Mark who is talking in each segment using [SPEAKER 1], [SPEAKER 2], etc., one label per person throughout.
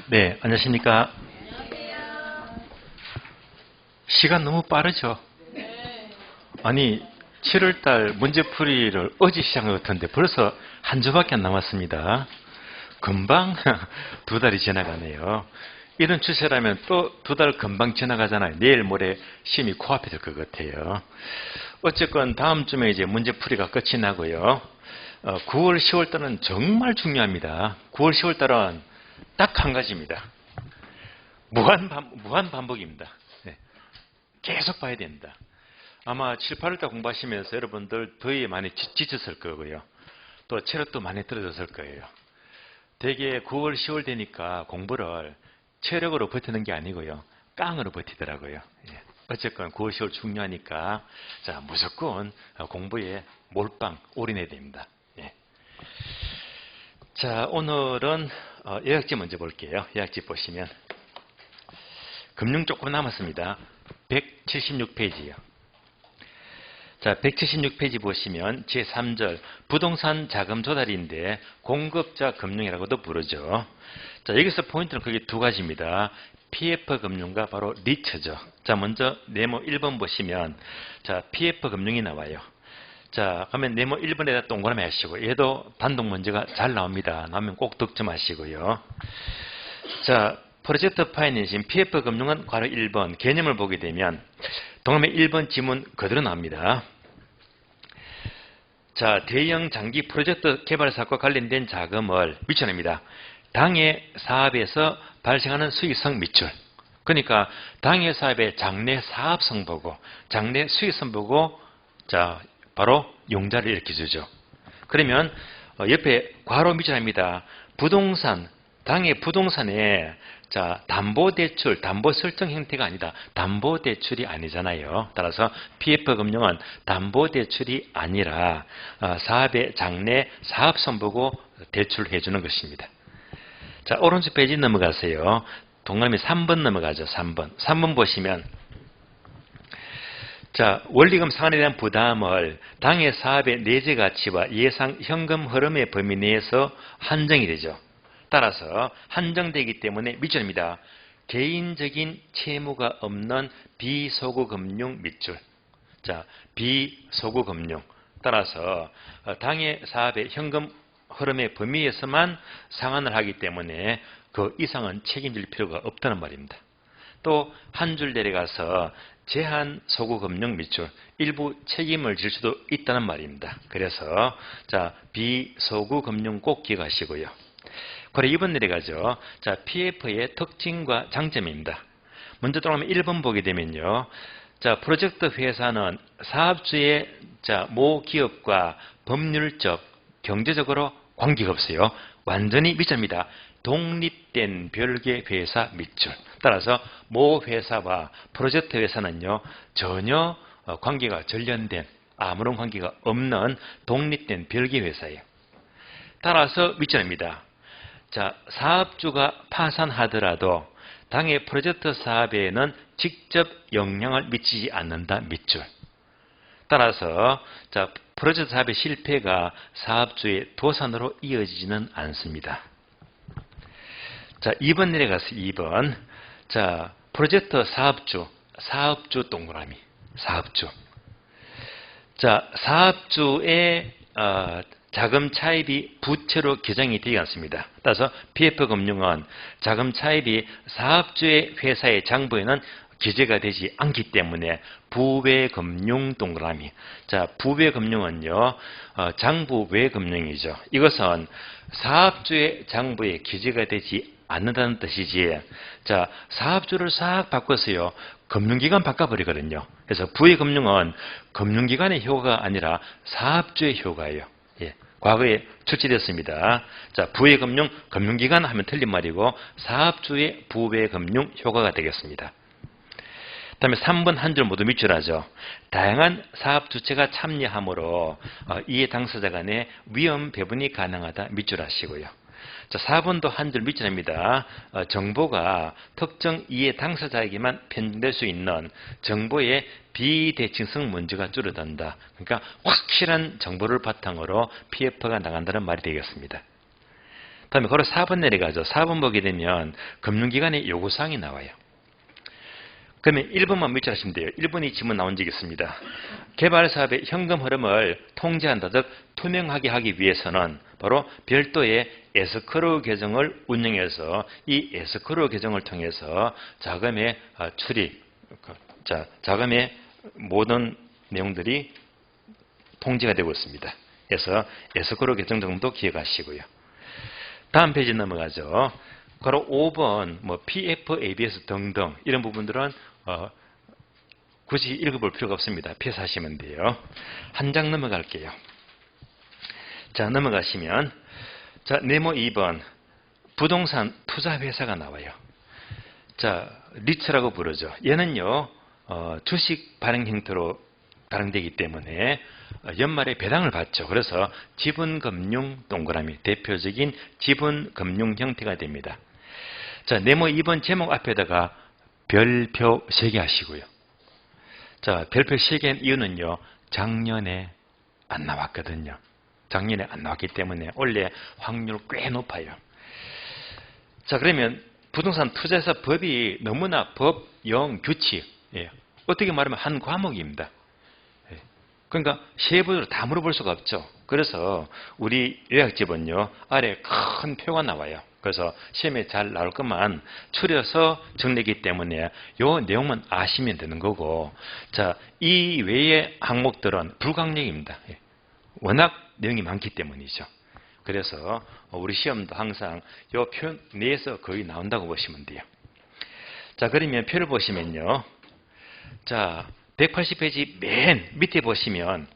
[SPEAKER 1] 네, 안녕하십니까. 시간 너무 빠르죠? 아니, 7월달 문제풀이를 어제 시작한 것 같은데 벌써 한 주밖에 안 남았습니다. 금방 두 달이 지나가네요. 이런 추세라면 또 두 달 금방 지나가잖아요. 내일 모레 시험이 코앞에 될 것 같아요. 어쨌건 다음 주에 이제 문제풀이가 끝이 나고요. 9월, 10월 달은 정말 중요합니다. 9월, 10월 달은 딱 한 가지입니다. 무한 반복입니다. 네, 계속 봐야 된다. 아마 7, 8월 달 공부하시면서 여러분들 더위에 많이 지쳤을 거고요. 또 체력도 많이 떨어졌을 거예요. 대개 9월, 10월 되니까 공부를 체력으로 버티는 게 아니고요. 깡으로 버티더라고요. 예. 어쨌건 9월, 10월 중요하니까 자 무조건 공부에 몰빵 올인해야 됩니다. 예. 자 오늘은 요약지 먼저 볼게요. 요약지 보시면 금융 조금 남았습니다. 176페이지요. 자, 176페이지 보시면 제3절 부동산 자금 조달인데 공급자 금융이라고도 부르죠. 자, 여기서 포인트는 크게 두 가지입니다. PF 금융과 바로 리처죠. 자, 먼저 네모 1번 보시면 자, PF 금융이 나와요. 자, 그러면 네모 1번에다 동그라미 하시고 얘도 단독 문제가 잘 나옵니다. 나오면 꼭 득점하시고요. 자, 프로젝트 파이낸싱 PF 금융은 괄호 1번 개념을 보게 되면 동그라미 1번 지문 그대로 나옵니다. 자, 대형 장기 프로젝트 개발 사업과 관련된 자금을 미쳐냅니다. 당해 사업에서 발생하는 수익성 미출. 그러니까 당해 사업의 장래 사업성 보고 장래 수익성 보고 자 바로 용자를 이렇게 주죠. 그러면 옆에 괄호 미쳐냅니다. 부동산 당해 부동산에 자 담보대출, 담보 설정 형태가 아니다. 담보대출이 아니잖아요. 따라서 PF금융은 담보대출이 아니라 사업의 장래 사업성 보고 대출해 주는 것입니다. 자 오른쪽 페이지 넘어가세요. 동그라미 3번 넘어가죠. 3번 보시면 자 원리금 상환에 대한 부담을 당해 사업의 내재 가치와 예상 현금 흐름의 범위 내에서 한정이 되죠. 따라서 한정되기 때문에 미천입니다. 개인적인 채무가 없는 비소구금융 밑줄. 자, 비소구금융. 따라서 당해 사업의 현금 흐름의 범위에서만 상환을 하기 때문에 그 이상은 책임질 필요가 없다는 말입니다. 또 한 줄 내려가서 제한 소구금융 밑줄 일부 책임을 질 수도 있다는 말입니다. 그래서 자 비소구금융 꼭 기억하시고요. 그래 2번 내려가죠. 자, PF의 특징과 장점입니다. 먼저 들어가면 1번 보게 되면요. 자, 프로젝트 회사는 사업주의 자, 모 기업과 법률적, 경제적으로 관계가 없어요. 완전히 밑입니다. 독립된 별개 회사 밑줄. 따라서 모 회사와 프로젝트 회사는요. 전혀 관계가 절연된 아무런 관계가 없는 독립된 별개 회사예요. 따라서 밑줄입니다. 자, 사업주가 파산하더라도 당해 프로젝트 사업에는 직접 영향을 미치지 않는다. 밑줄. 따라서 자, 프로젝트 사업의 실패가 사업주의 도산으로 이어지지는 않습니다. 자, 2번 내려가서 2번. 자, 프로젝트 사업주 동그라미. 사업주. 자, 사업주의 자금 차입이 부채로 규정이 되지 않습니다. 따라서 PF금융은 자금 차입이 사업주의 회사의 장부에는 기재가 되지 않기 때문에 부외금융 동그라미. 자, 부외금융은요, 장부 외 금융이죠. 이것은 사업주의 장부에 기재가 되지 않는다는 뜻이지. 자, 사업주를 싹 바꿔서요, 금융기관 바꿔버리거든요. 그래서 부외금융은 금융기관의 효과가 아니라 사업주의 효과예요. 예, 과거에 출시됐습니다. 자, 부외금융, 금융기관 하면 틀린 말이고 사업주의 부외금융 효과가 되겠습니다. 다음에 3번 한 줄 모두 밑줄하죠. 다양한 사업 주체가 참여하므로 이해 당사자 간의 위험 배분이 가능하다. 밑줄하시고요. 자, 4번도 한 줄 밑줄합니다. 정보가 특정 이해 당사자에게만 편집될 수 있는 정보의 비대칭성 문제가 줄어든다. 그러니까 확실한 정보를 바탕으로 PF가 나간다는 말이 되겠습니다. 다음에 바로 4번 내려가죠. 4번 보게 되면 금융기관의 요구사항이 나와요. 그러면 1번만 밑줄하시면 돼요. 1번이 지문 나온 적이 있습니다. 개발사업의 현금 흐름을 통제한다, 즉 투명하게 하기 위해서는 바로 별도의 에스크로우 계정을 운영해서 이 에스크로우 계정을 통해서 자금의 출입, 자금의 모든 내용들이 통제가 되고 있습니다. 그래서 에스크로우 계정 정도 기억하시고요. 다음 페이지 넘어가죠. 바로 5번 뭐 PF, ABS 등등 이런 부분들은 굳이 읽어볼 필요가 없습니다. 피해서 하시면 돼요. 한 장 넘어갈게요. 자, 넘어가시면 자, 네모 2번 부동산 투자회사가 나와요. 자, 리츠라고 부르죠. 얘는요 주식 발행 형태로 발행되기 때문에 연말에 배당을 받죠. 그래서 지분금융 동그라미 대표적인 지분금융 형태가 됩니다. 자, 네모 2번 제목 앞에다가 별표 3개 하시고요. 자, 별표 3개인 이유는요, 작년에 안 나왔거든요. 작년에 안 나왔기 때문에 올해 확률 꽤 높아요. 자, 그러면 부동산 투자사 법이 너무나 법, 영, 규칙, 어떻게 말하면 한 과목입니다. 그러니까 세부적으로 다 물어볼 수가 없죠. 그래서 우리 요약집은요, 아래 큰 표가 나와요. 그래서 시험에 잘 나올 것만 추려서 정리하기 때문에 요 내용만 아시면 되는 거고, 자, 이 외의 항목들은 불강력입니다. 워낙 내용이 많기 때문이죠. 그래서 우리 시험도 항상 요 표 내에서 거의 나온다고 보시면 돼요. 자, 그러면 표를 보시면요. 자, 180페이지 맨 밑에 보시면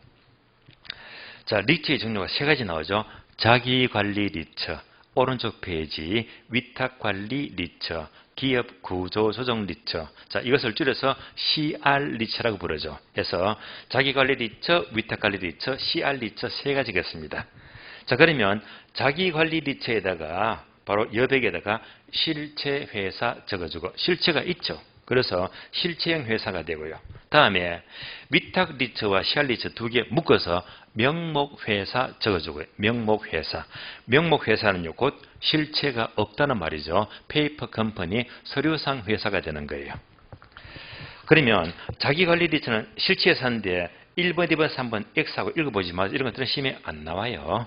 [SPEAKER 1] 자, 리츠의 종류가 3가지 나오죠. 자기관리 리츠, 오른쪽 페이지 위탁관리 리츠, 기업 구조조정 리츠. 자, 이것을 줄여서 CR 리츠라고 부르죠. 그래서 자기관리 리츠, 위탁관리 리츠, CR 리츠 3가지겠습니다. 자, 그러면 자기관리 리츠에다가 바로 여백에다가 실체회사 적어주고, 실체가 있죠. 그래서 실체형 회사가 되고요. 다음에 위탁 리츠와 CR 리츠 2개 묶어서 명목회사 적어주고요. 명목회사. 명목회사는요, 곧 실체가 없다는 말이죠. 페이퍼 컴퍼니, 서류상 회사가 되는 거예요. 그러면 자기관리 리츠는 실체회사인데 1번, 2번, 3번 X하고 읽어보지 마세요. 이런 것들은 시험에 안 나와요.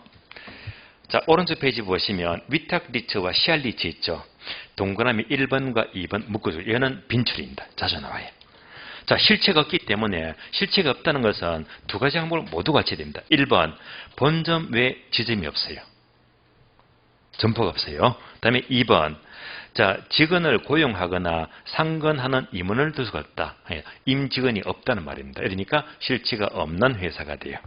[SPEAKER 1] 자, 오른쪽 페이지 보시면 위탁 리츠와 CR 리츠 있죠. 동그라미 1번과 2번 묶어주고, 얘는 빈출입니다. 자주 나와요. 자, 실체가 없기 때문에, 실체가 없다는 것은 2가지 항목을 모두 갖춰야 됩니다. 1번, 본점 외 지점이 없어요. 점포가 없어요. 그 다음에 2번, 자, 직원을 고용하거나 상건하는 임원을 둘 수가 없다. 임직원이 없다는 말입니다. 그러니까 실체가 없는 회사가 돼요.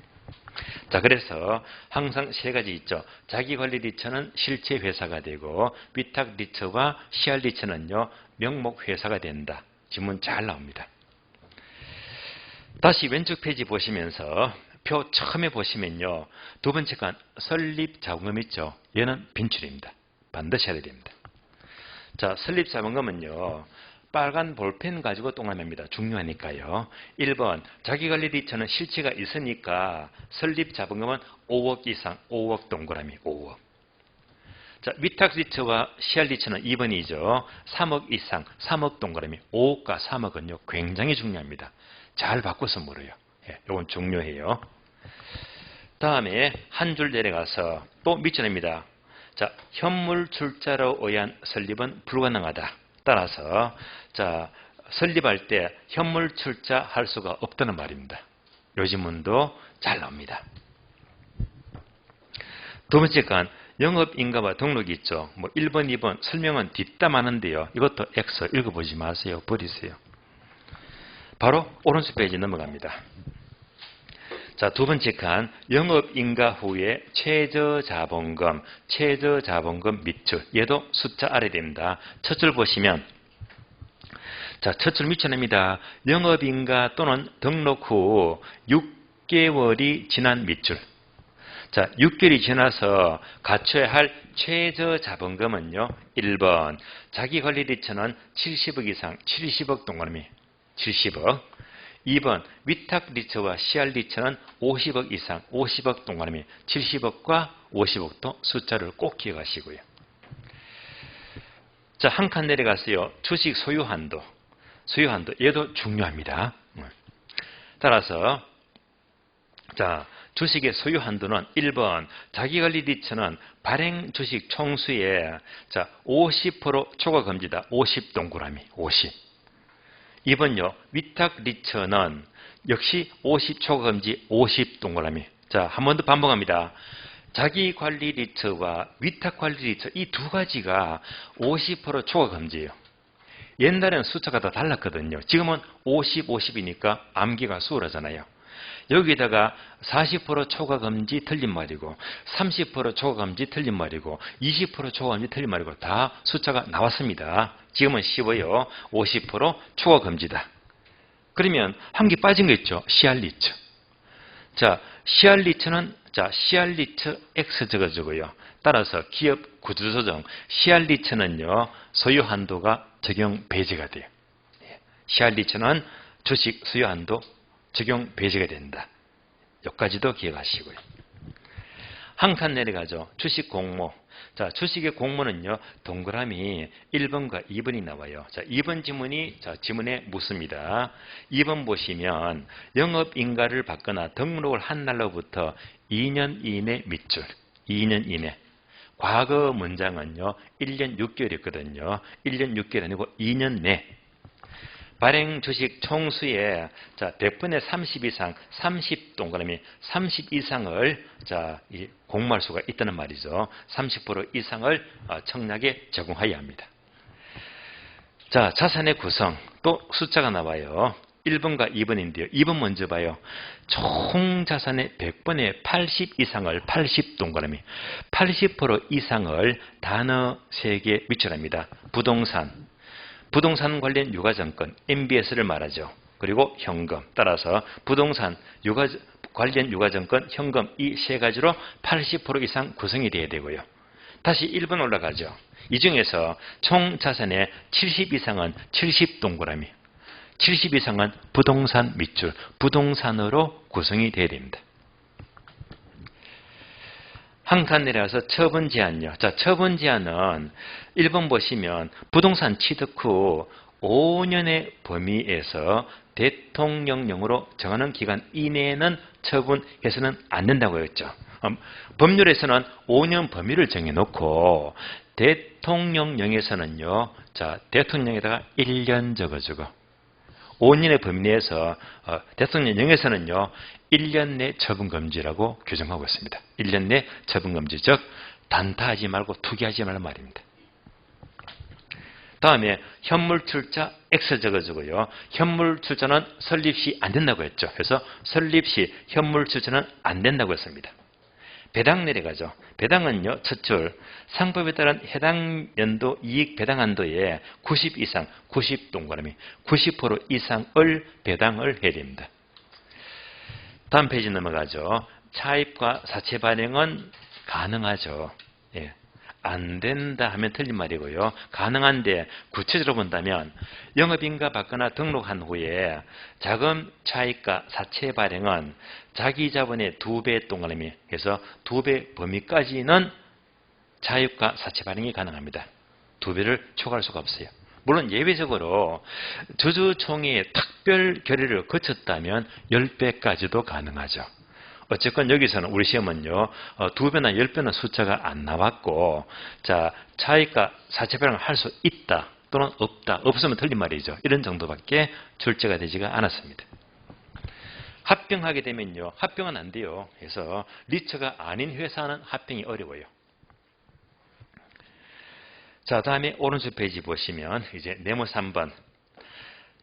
[SPEAKER 1] 자, 그래서 항상 3가지 있죠. 자기관리 리츠는 실체 회사가 되고, 위탁 리츠와 CR 리츠는요, 명목 회사가 된다. 지문 잘 나옵니다. 다시 왼쪽 페이지 보시면서 표 처음에 보시면요, 2번째 건 설립 자본금 있죠. 얘는 빈출입니다. 반드시 해야 됩니다. 자, 설립 자본금은요, 빨간 볼펜 가지고 동그라미입니다. 중요하니까요. 1번, 자기관리 리츠는 실체가 있으니까 설립 자본금은 5억 이상, 5억 동그라미, 5억. 자, 위탁 리츠와 CR 리츠는 2번이죠. 3억 이상, 3억 동그라미, 5억과 3억은요, 굉장히 중요합니다. 잘 바꿔서 물어요. 이건 중요해요. 다음에 한 줄 내려가서 또 밑줄입니다. 자, 현물 출자로 의한 설립은 불가능하다. 따라서 자, 설립할 때 현물 출자할 수가 없다는 말입니다. 요 지문도 잘 나옵니다. 2번째 건 영업인가와 등록이 있죠. 뭐 1번, 2번 설명은 뒷담하는데요. 이것도 X 읽어보지 마세요. 버리세요. 바로 오른쪽 페이지 넘어갑니다. 자, 2번째 칸 영업인가 후에 최저자본금, 최저자본금 밑줄. 얘도 숫자 아래 됩니다. 첫 줄 보시면 자, 첫 줄 밑줄입니다. 영업인가 또는 등록 후 6개월이 지난 밑줄. 자, 6개월이 지나서 갖춰야 할 최저자본금은요. 1번 자기관리 리츠는 70억 이상, 70억 동그라미 70억. 2번 위탁 리츠와 CR 리츠는 50억 이상, 50억 동그라미 70억과 50억도 숫자를 꼭 기억하시고요. 자, 한 칸 내려가서요. 주식 소유 한도. 얘도 중요합니다. 따라서 자, 주식의 소유 한도는 1번 자기관리 리처는 발행 주식 총수의 자, 50% 초과 금지다. 50 동그라미. 50. 2번요. 위탁 리처는 역시 50 초과 금지 50 동그라미. 자, 한 번 더 반복합니다. 자기관리 리처와 위탁관리 리처 이 두 가지가 50% 초과 금지예요. 옛날에는 숫자가 다 달랐거든요. 지금은 50, 50이니까 암기가 수월하잖아요. 여기다가 40% 초과 금지 틀린 말이고 30% 초과 금지 틀린 말이고 20% 초과 금지 틀린 말이고 다 숫자가 나왔습니다. 지금은 쉬워요. 50% 초과 금지다. 그러면 한 개 빠진 거 있죠. 시알리처. 자, 시알리처는 자, 시알리처 X 적어주고요. 따라서 기업 구조조정 시알리처는요. 소유 한도가 적용 배제가 돼요. 시알리처는 주식 소유 한도 적용 배제가 된다. 여기까지도 기억하시고요. 한 칸 내려가죠. 주식 공모. 자, 주식의 공모는요. 동그라미 1번과 2번이 나와요. 자, 2번 지문이 자, 지문에 묻습니다. 2번 보시면 영업인가를 받거나 등록을 한 날로부터 2년 이내 밑줄. 2년 이내. 과거 문장은요. 1년 6개월이었거든요. 1년 6개월 아니고 2년 내. 발행 주식 총수의 자, 100분의 30 이상 30 동그라미 30 이상을 자, 이 공모할 수가 있다는 말이죠. 30% 이상을 청약에 적용해야 합니다. 자, 자산의 구성 또 숫자가 나와요. 1번과 2번인데요. 2번 먼저 봐요. 총 자산의 100분의 80 이상을 80 동그라미 80% 이상을 단어 3개 밑줄합니다. 부동산 관련 유가증권 MBS를 말하죠. 그리고 현금. 따라서 부동산 관련 유가증권 현금 이 세 가지로 80% 이상 구성이 돼야 되고요. 다시 1번 올라가죠. 이 중에서 총 자산의 70 이상은 70 동그라미 70 이상은 부동산 밑줄 부동산으로 구성이 돼야 됩니다. 한 칸 내려가서 처분 제한요. 자, 처분 제한은 1번 보시면 부동산 취득 후 5년의 범위에서 대통령령으로 정하는 기간 이내에는 처분해서는 안 된다고 했죠. 법률에서는 5년 범위를 정해놓고 대통령령에서는요. 자, 대통령에다가 1년 적어주고 5년의 범위 내에서 대통령령에서는요. 1년 내 처분금지라고 규정하고 있습니다. 1년 내 처분금지, 즉 단타하지 말고 투기하지 말란 말입니다. 다음에 현물출자 X 적어주고요. 현물출자는 설립 시 안 된다고 했죠. 그래서 설립 시 현물출자는 안 된다고 했습니다. 배당 내려가죠. 배당은요. 첫 줄 상법에 따른 해당 연도 이익 배당 한도의 90 이상 90 동그라미 90% 이상을 배당을 해야 됩니다. 다음 페이지 넘어가죠. 차입과 사채 발행은 가능하죠. 예. 안 된다 하면 틀린 말이고요. 가능한데 구체적으로 본다면 영업인가 받거나 등록한 후에 자금 차입과 사채 발행은 자기 자본의 2배 동그라미 그래서 2배 범위까지는 차입과 사채 발행이 가능합니다. 2배를 초과할 수가 없어요. 물론 예외적으로 주주총회의 특별 결의를 거쳤다면 10배까지도 가능하죠. 어쨌건 여기서는 우리 시험은요. 2배나 10배는 숫자가 안 나왔고 자 차익과 사채 발행을 할 수 있다 또는 없다. 없으면 틀린 말이죠. 이런 정도밖에 출제가 되지가 않았습니다. 합병하게 되면요. 합병은 안 돼요. 그래서 리처가 아닌 회사는 합병이 어려워요. 자, 다음에 오른쪽 페이지 보시면 이제 네모 3번.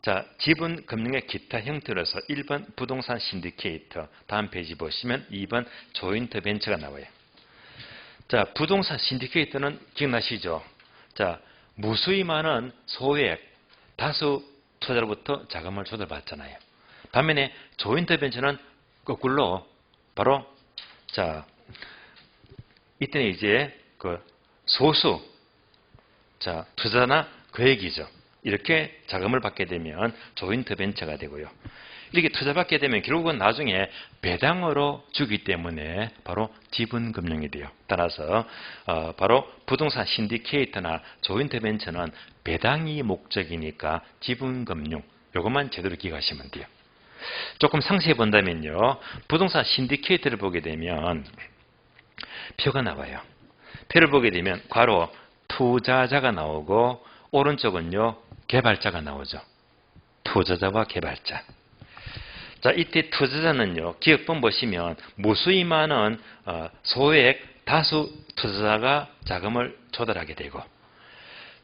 [SPEAKER 1] 자, 지분 금융의 기타 형태로서 1번 부동산 신디케이터. 다음 페이지 보시면 2번 조인트 벤처가 나와요. 자, 부동산 신디케이터는 기억나시죠? 자, 무수히 많은 소액 다수 투자로부터 자금을 조달받잖아요. 반면에 조인트 벤처는 거꾸로 바로 자, 이때는 이제 그 소수 자, 투자나 거액이죠. 이렇게 자금을 받게 되면 조인트 벤처가 되고요. 이렇게 투자받게 되면 결국은 나중에 배당으로 주기 때문에 바로 지분금융이 돼요. 따라서 바로 부동산 신디케이터나 조인트벤처는 배당이 목적이니까 지분금융, 이것만 제대로 기억하시면 돼요. 조금 상세히 본다면요, 부동산 신디케이터를 보게 되면 표가 나와요. 표를 보게 되면 괄호 투자자가 나오고 오른쪽은요 개발자가 나오죠. 투자자와 개발자. 자, 이때 투자자는요, 기업본 보시면 무수히 많은 소액 다수 투자자가 자금을 조달하게 되고,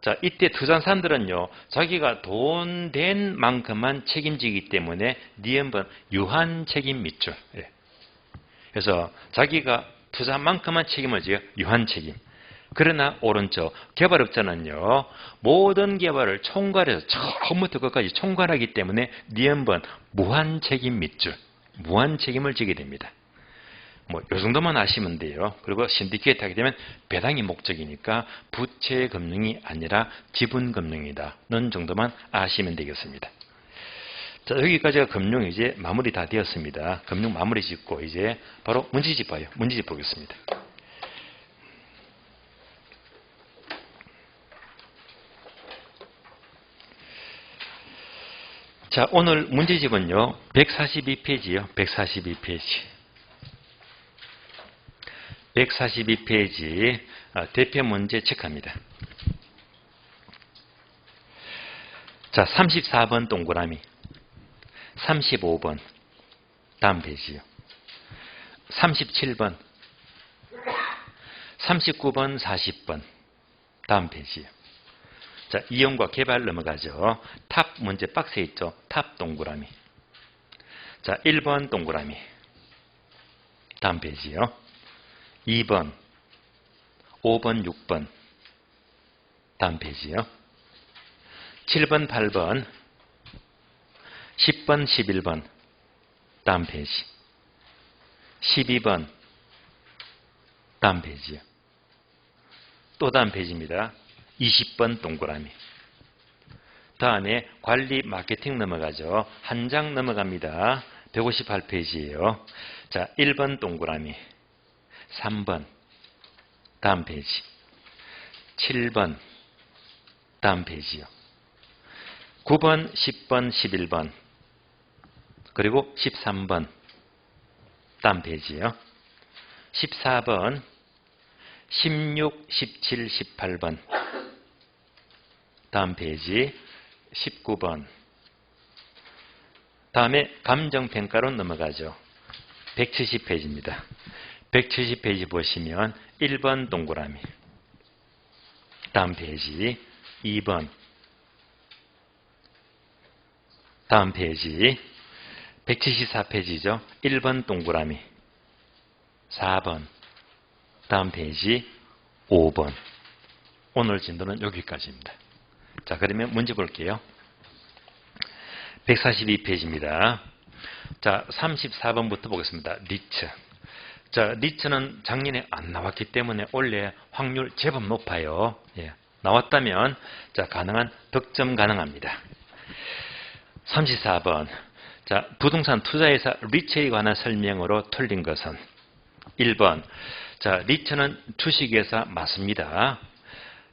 [SPEAKER 1] 자, 이때 투자한 사람들은요, 자기가 돈 된 만큼만 책임지기 때문에 니은번 유한 책임 밑줄. 예. 그래서 자기가 투자한 만큼만 책임을 져요. 유한 책임. 그러나 오른쪽 개발업자는요, 모든 개발을 총괄해서 처음부터 끝까지 총괄하기 때문에 니은번 무한 책임 밑줄, 무한 책임을 지게 됩니다. 뭐 이 정도만 아시면 돼요. 그리고 신디케이트 하게 되면 배당이 목적이니까 부채 금융이 아니라 지분 금융이다는 정도만 아시면 되겠습니다. 자, 여기까지가 금융 이제 마무리 다 되었습니다. 금융 마무리 짓고 이제 바로 문제집 봐요. 문제집 보겠습니다. 자, 오늘 문제집은요, 142페이지요. 142페이지. 142페이지 대표 문제 체크합니다. 자, 34번 동그라미, 35번 다음 페이지요. 37번, 39번, 40번 다음 페이지요. 자, 이용과 개발 넘어가죠. 탑 문제 박스에 있죠. 탑 동그라미. 자, 1번 동그라미. 다음 페이지요. 2번, 5번, 6번. 다음 페이지요. 7번, 8번, 10번, 11번. 다음 페이지. 12번. 다음 페이지요. 또 다음 페이지입니다. 20번 동그라미. 다음에 관리 마케팅 넘어가죠. 한 장 넘어갑니다. 158페이지예요. 자, 1번 동그라미. 3번. 다음 페이지. 7번. 다음 페이지요. 9번, 10번, 11번. 그리고 13번. 다음 페이지요. 14번. 16, 17, 18번. 다음 페이지 19번. 다음에 감정평가로 넘어가죠. 170페이지입니다. 170페이지 보시면 1번 동그라미. 다음 페이지 2번. 다음 페이지 174페이지죠. 1번 동그라미. 4번. 다음 페이지 5번. 오늘 진도는 여기까지입니다. 자, 그러면 문제 볼게요. 142페이지입니다. 자, 34번부터 보겠습니다. 리츠. 자, 리츠는 작년에 안 나왔기 때문에 올해 확률 제법 높아요. 예, 나왔다면 자, 가능한 득점 가능합니다. 34번. 자, 부동산 투자회사 리츠에 관한 설명으로 틀린 것은 1번. 자, 리츠는 주식회사 맞습니다.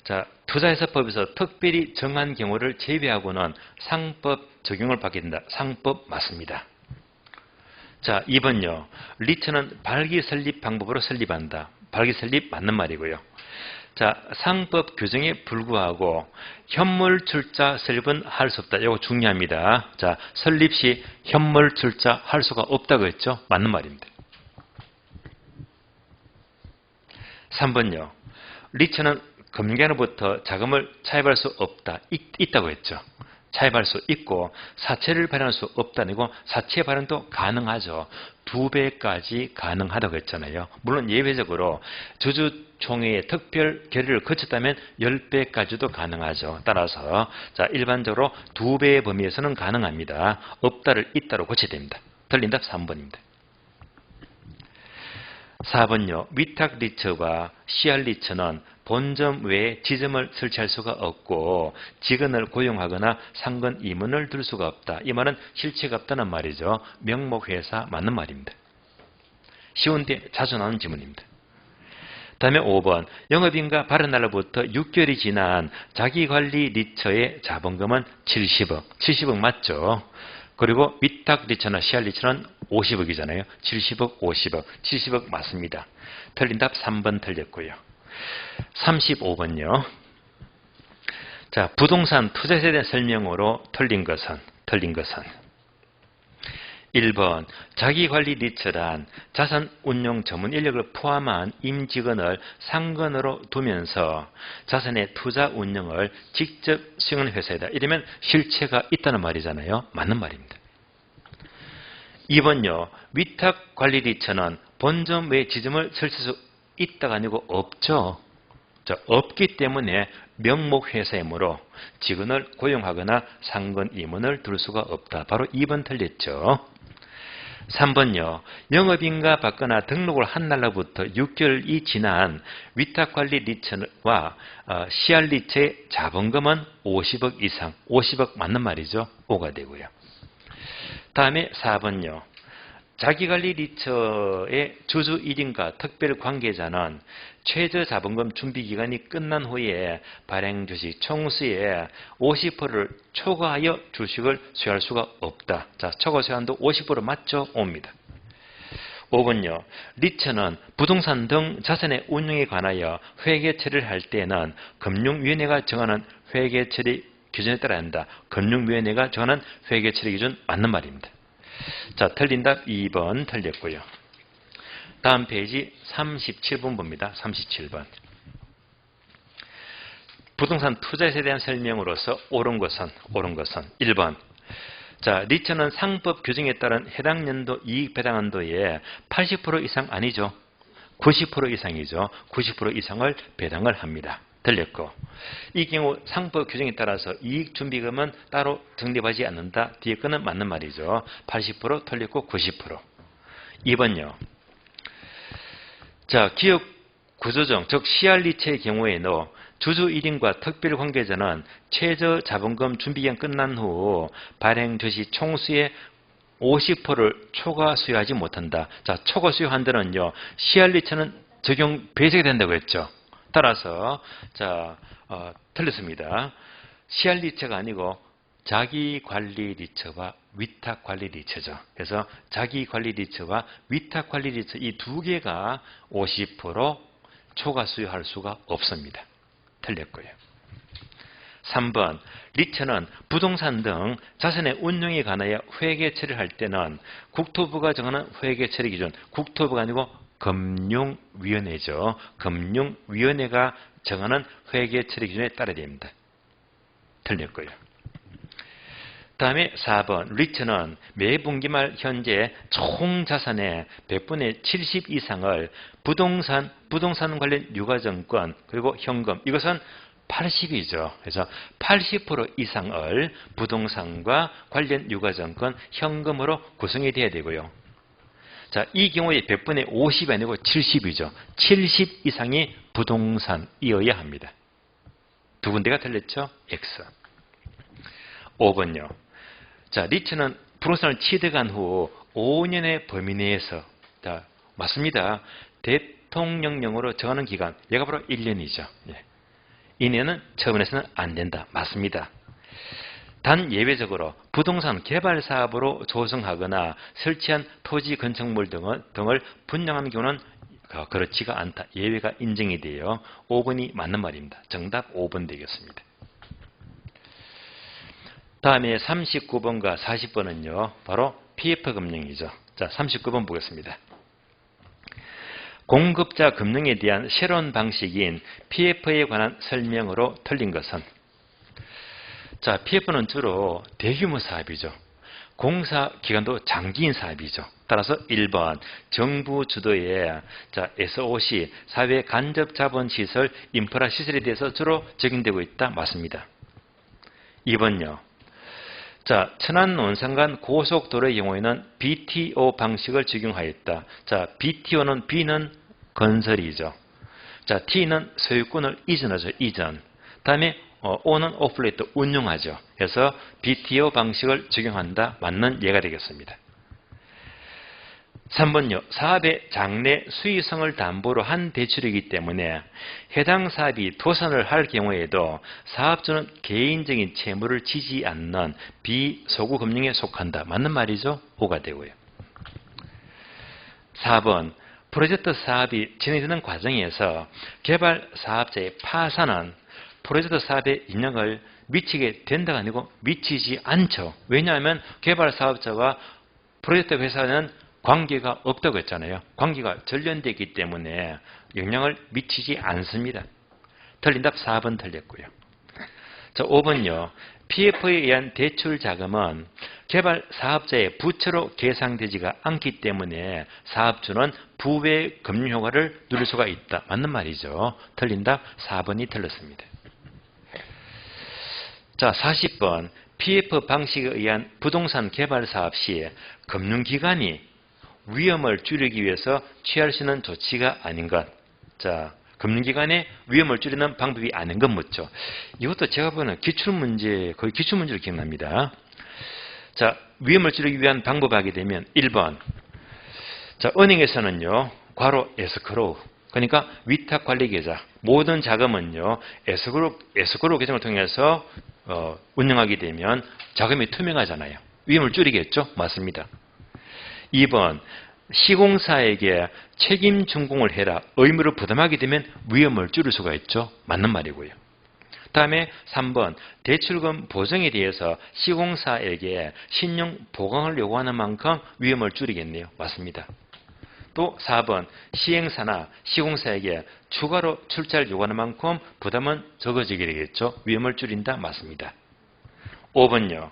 [SPEAKER 1] 자, 투자회사법에서 특별히 정한 경우를 제외하고는 상법 적용을 받게 된다. 상법 맞습니다. 자, 2번요. 리츠는 발기 설립 방법으로 설립한다. 발기 설립 맞는 말이고요. 자, 상법 규정에 불구하고 현물 출자 설립은 할 수 없다. 이거 중요합니다. 자, 설립 시 현물 출자 할 수가 없다고 했죠. 맞는 말입니다. 3번요. 리츠는 금융기관으로부터 자금을 차입할 수 없다. 있다고 했죠. 차입할 수 있고 사채를 발행할 수 없다니고 사채 발행도 가능하죠. 2배까지 가능하다고 했잖아요. 물론 예외적으로 주주총회의 특별 결의를 거쳤다면 10배까지도 가능하죠. 따라서 자, 일반적으로 2배의 범위에서는 가능합니다. 없다를 있다로 고쳐야 됩니다. 틀린 답 3번입니다. 4번요. 위탁 리츠와 CR 리츠는 본점 외에 지점을 설치할 수가 없고 직원을 고용하거나 상권 임원을 둘 수가 없다. 이 말은 실체가 없다는 말이죠. 명목회사 맞는 말입니다. 쉬운데 자주 나오는 지문입니다. 다음에 5번 영업인가 발행 날로부터 6개월이 지난 자기관리 리처의 자본금은 70억. 70억 맞죠? 그리고 위탁 리처나 시알 리처는 50억이잖아요. 70억, 50억. 70억 맞습니다. 틀린 답 3번 틀렸고요. 35번요. 자, 부동산 투자세에 대한 설명으로 틀린 것은 1번 자기관리 리처란 자산운용 전문 인력을 포함한 임직원을 상권으로 두면서 자산의 투자 운영을 직접 수행하는 회사이다. 이러면 실체가 있다는 말이잖아요. 맞는 말입니다. 2번요. 위탁관리 리처는 본점 외 지점을 설치할 수 있다가 아니고 없죠. 자, 없기 때문에 명목회사이므로 직원을 고용하거나 상권 임원을 둘 수가 없다. 바로 2번 틀렸죠. 3번요. 영업인가 받거나 등록을 한 날로부터 6개월이 지난 위탁관리 리처와 시알 리처의 자본금은 50억 이상, 50억 맞는 말이죠. 5가 되고요. 다음에 4번요. 자기관리 리처의 주주 1인과 특별 관계자는 최저 자본금 준비 기간이 끝난 후에 발행 주식 총수의 50%를 초과하여 주식을 수여할 수가 없다. 자, 초과 수여한도 50% 맞죠? 옵니다. 5번요. 리처는 부동산 등 자산의 운용에 관하여 회계 처리를 할 때는 금융위원회가 정하는 회계 처리 기준에 따라야 한다. 금융위원회가 정하는 회계 처리 기준 맞는 말입니다. 자, 틀린 답 2번 틀렸고요. 다음 페이지 37번 봅니다. 37번. 부동산 투자에 대한 설명으로서 옳은 것은 1번. 자, 리처는 상법 규정에 따른 해당 연도 이익 배당 한도의 80% 이상 아니죠. 90% 이상이죠. 90% 이상을 배당을 합니다. 틀렸고, 이 경우 상법 규정에 따라서 이익 준비금은 따로 적립하지 않는다. 뒤에 거는 맞는 말이죠. 80% 틀렸고 90%. 2번요. 자, 기업 구조정, 즉 시알 리처의 경우에는 주주 1인과 특별 관계자는 최저 자본금 준비기간 끝난 후 발행 주식 총수의 50%를 초과 수여하지 못한다. 자, 초과 수여한다는요. 시알 리처는 적용 배제가 된다고 했죠. 따라서 자, 틀렸습니다. 시알 리처가 아니고 자기관리 리처와 위탁관리 리처죠. 그래서 자기관리 리처와 위탁관리 리처 이 두 개가 50% 초과 수여할 수가 없습니다. 틀렸고요. 3번 리처는 부동산 등 자산의 운용에 관하여 회계 처리를 할 때는 국토부가 정하는 회계 처리 기준, 국토부가 아니고 금융위원회죠. 금융위원회가 정하는 회계 처리 기준에 따라야 됩니다. 틀렸고요. 다음에 4번 리처는 매 분기말 현재 총 자산의 100분의 70 이상을 부동산 관련 유가증권 그리고 현금 이것은 80이죠. 그래서 80% 이상을 부동산과 관련 유가증권 현금으로 구성이 돼야 되고요. 자, 이 경우에 100분의 50이 아니고 70이죠. 70 이상이 부동산이어야 합니다. 두 군데가 틀렸죠? X. 5번요. 자, 리처는 부동산을 취득한 후 5년의 범위 내에서, 자, 맞습니다. 대통령령으로 정하는 기간, 얘가 바로 1년이죠. 예. 이내는 처분해서는 안 된다. 맞습니다. 단 예외적으로 부동산 개발 사업으로 조성하거나 설치한 토지 건축물 등을 분양하는 경우는 그렇지가 않다. 예외가 인정이 돼요. 5번이 맞는 말입니다. 정답 5번 되겠습니다. 다음에 39번과 40번은요. 바로 PF 금융이죠. 자, 39번 보겠습니다. 공급자 금융에 대한 새로운 방식인 PF에 관한 설명으로 틀린 것은 자, PF는 주로 대규모 사업이죠. 공사 기간도 장기인 사업이죠. 따라서 1번 정부 주도의 자, SOC 사회 간접 자본 시설 인프라 시설에 대해서 주로 적용되고 있다. 맞습니다. 2번요. 자, 천안 논산간 고속도로의 경우에는 BTO 방식을 적용하였다. 자, BTO는 B는 건설이죠. 자, T는 소유권을 이전하죠. 이전. 다음에 O는 오플레이트 운용하죠. 그래서 BTO 방식을 적용한다. 맞는 예가 되겠습니다. 3번요. 사업의 장래 수익성을 담보로 한 대출이기 때문에 해당 사업이 도산을 할 경우에도 사업주는 개인적인 채무를 지지 않는 비소구 금융에 속한다. 맞는 말이죠? O가 되고요. 4번. 프로젝트 사업이 진행되는 과정에서 개발 사업자의 파산은 프로젝트 사업의 영향을 미치게 된다가 아니고 미치지 않죠. 왜냐하면 개발 사업자와 프로젝트 회사는 관계가 없다고 했잖아요. 관계가 절연되어 있기 때문에 영향을 미치지 않습니다. 틀린 답 4번 틀렸고요. 자, 5번요. PF에 의한 대출 자금은 개발 사업자의 부채로 계상되지가 않기 때문에 사업주는 부의 금융 효과를 누릴 수가 있다. 맞는 말이죠. 틀린 답 4번이 틀렸습니다. 자, 40번. PF 방식에 의한 부동산 개발 사업 시 금융기관이 위험을 줄이기 위해서 취할 수 있는 조치가 아닌 것. 자, 금융기관의 위험을 줄이는 방법이 아닌 것 묻죠. 이것도 제가 보는 기출문제, 거의 기출문제로 기억납니다. 자, 위험을 줄이기 위한 방법을 하게 되면 1번. 자, 은행에서는요, 괄호 에스크로우. 그러니까 위탁관리계좌. 모든 자금은요, 에스크로우 계정을 통해서 운영하게 되면 자금이 투명하잖아요. 위험을 줄이겠죠? 맞습니다. 2번. 시공사에게 책임 준공을 해라. 의무를 부담하게 되면 위험을 줄일 수가 있죠. 맞는 말이고요. 다음에 3번. 대출금 보증에 대해서 시공사에게 신용 보강을 요구하는 만큼 위험을 줄이겠네요. 맞습니다. 또 4번. 시행사나 시공사에게 추가로 출자를 요구하는 만큼 부담은 적어지게 되겠죠. 위험을 줄인다. 맞습니다. 5번요.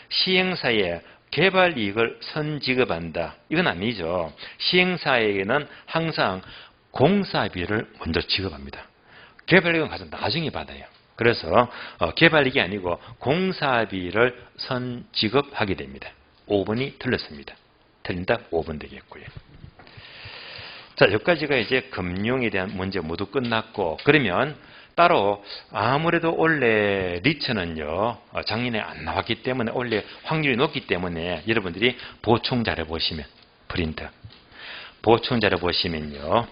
[SPEAKER 1] 시행사에 개발 이익을 선지급한다. 이건 아니죠. 시행사에게는 항상 공사비를 먼저 지급합니다. 개발 이익은 가장 나중에 받아요. 그래서 개발 이익이 아니고 공사비를 선지급하게 됩니다. 5번이 틀렸습니다. 틀린 답 5번 되겠고요. 자, 여기까지가 이제 금융에 대한 문제 모두 끝났고, 그러면 따로 아무래도 원래 리츠는요, 작년에 안 나왔기 때문에 원래 확률이 높기 때문에 여러분들이 보충 자료 보시면, 프린트 보충 자료 보시면요,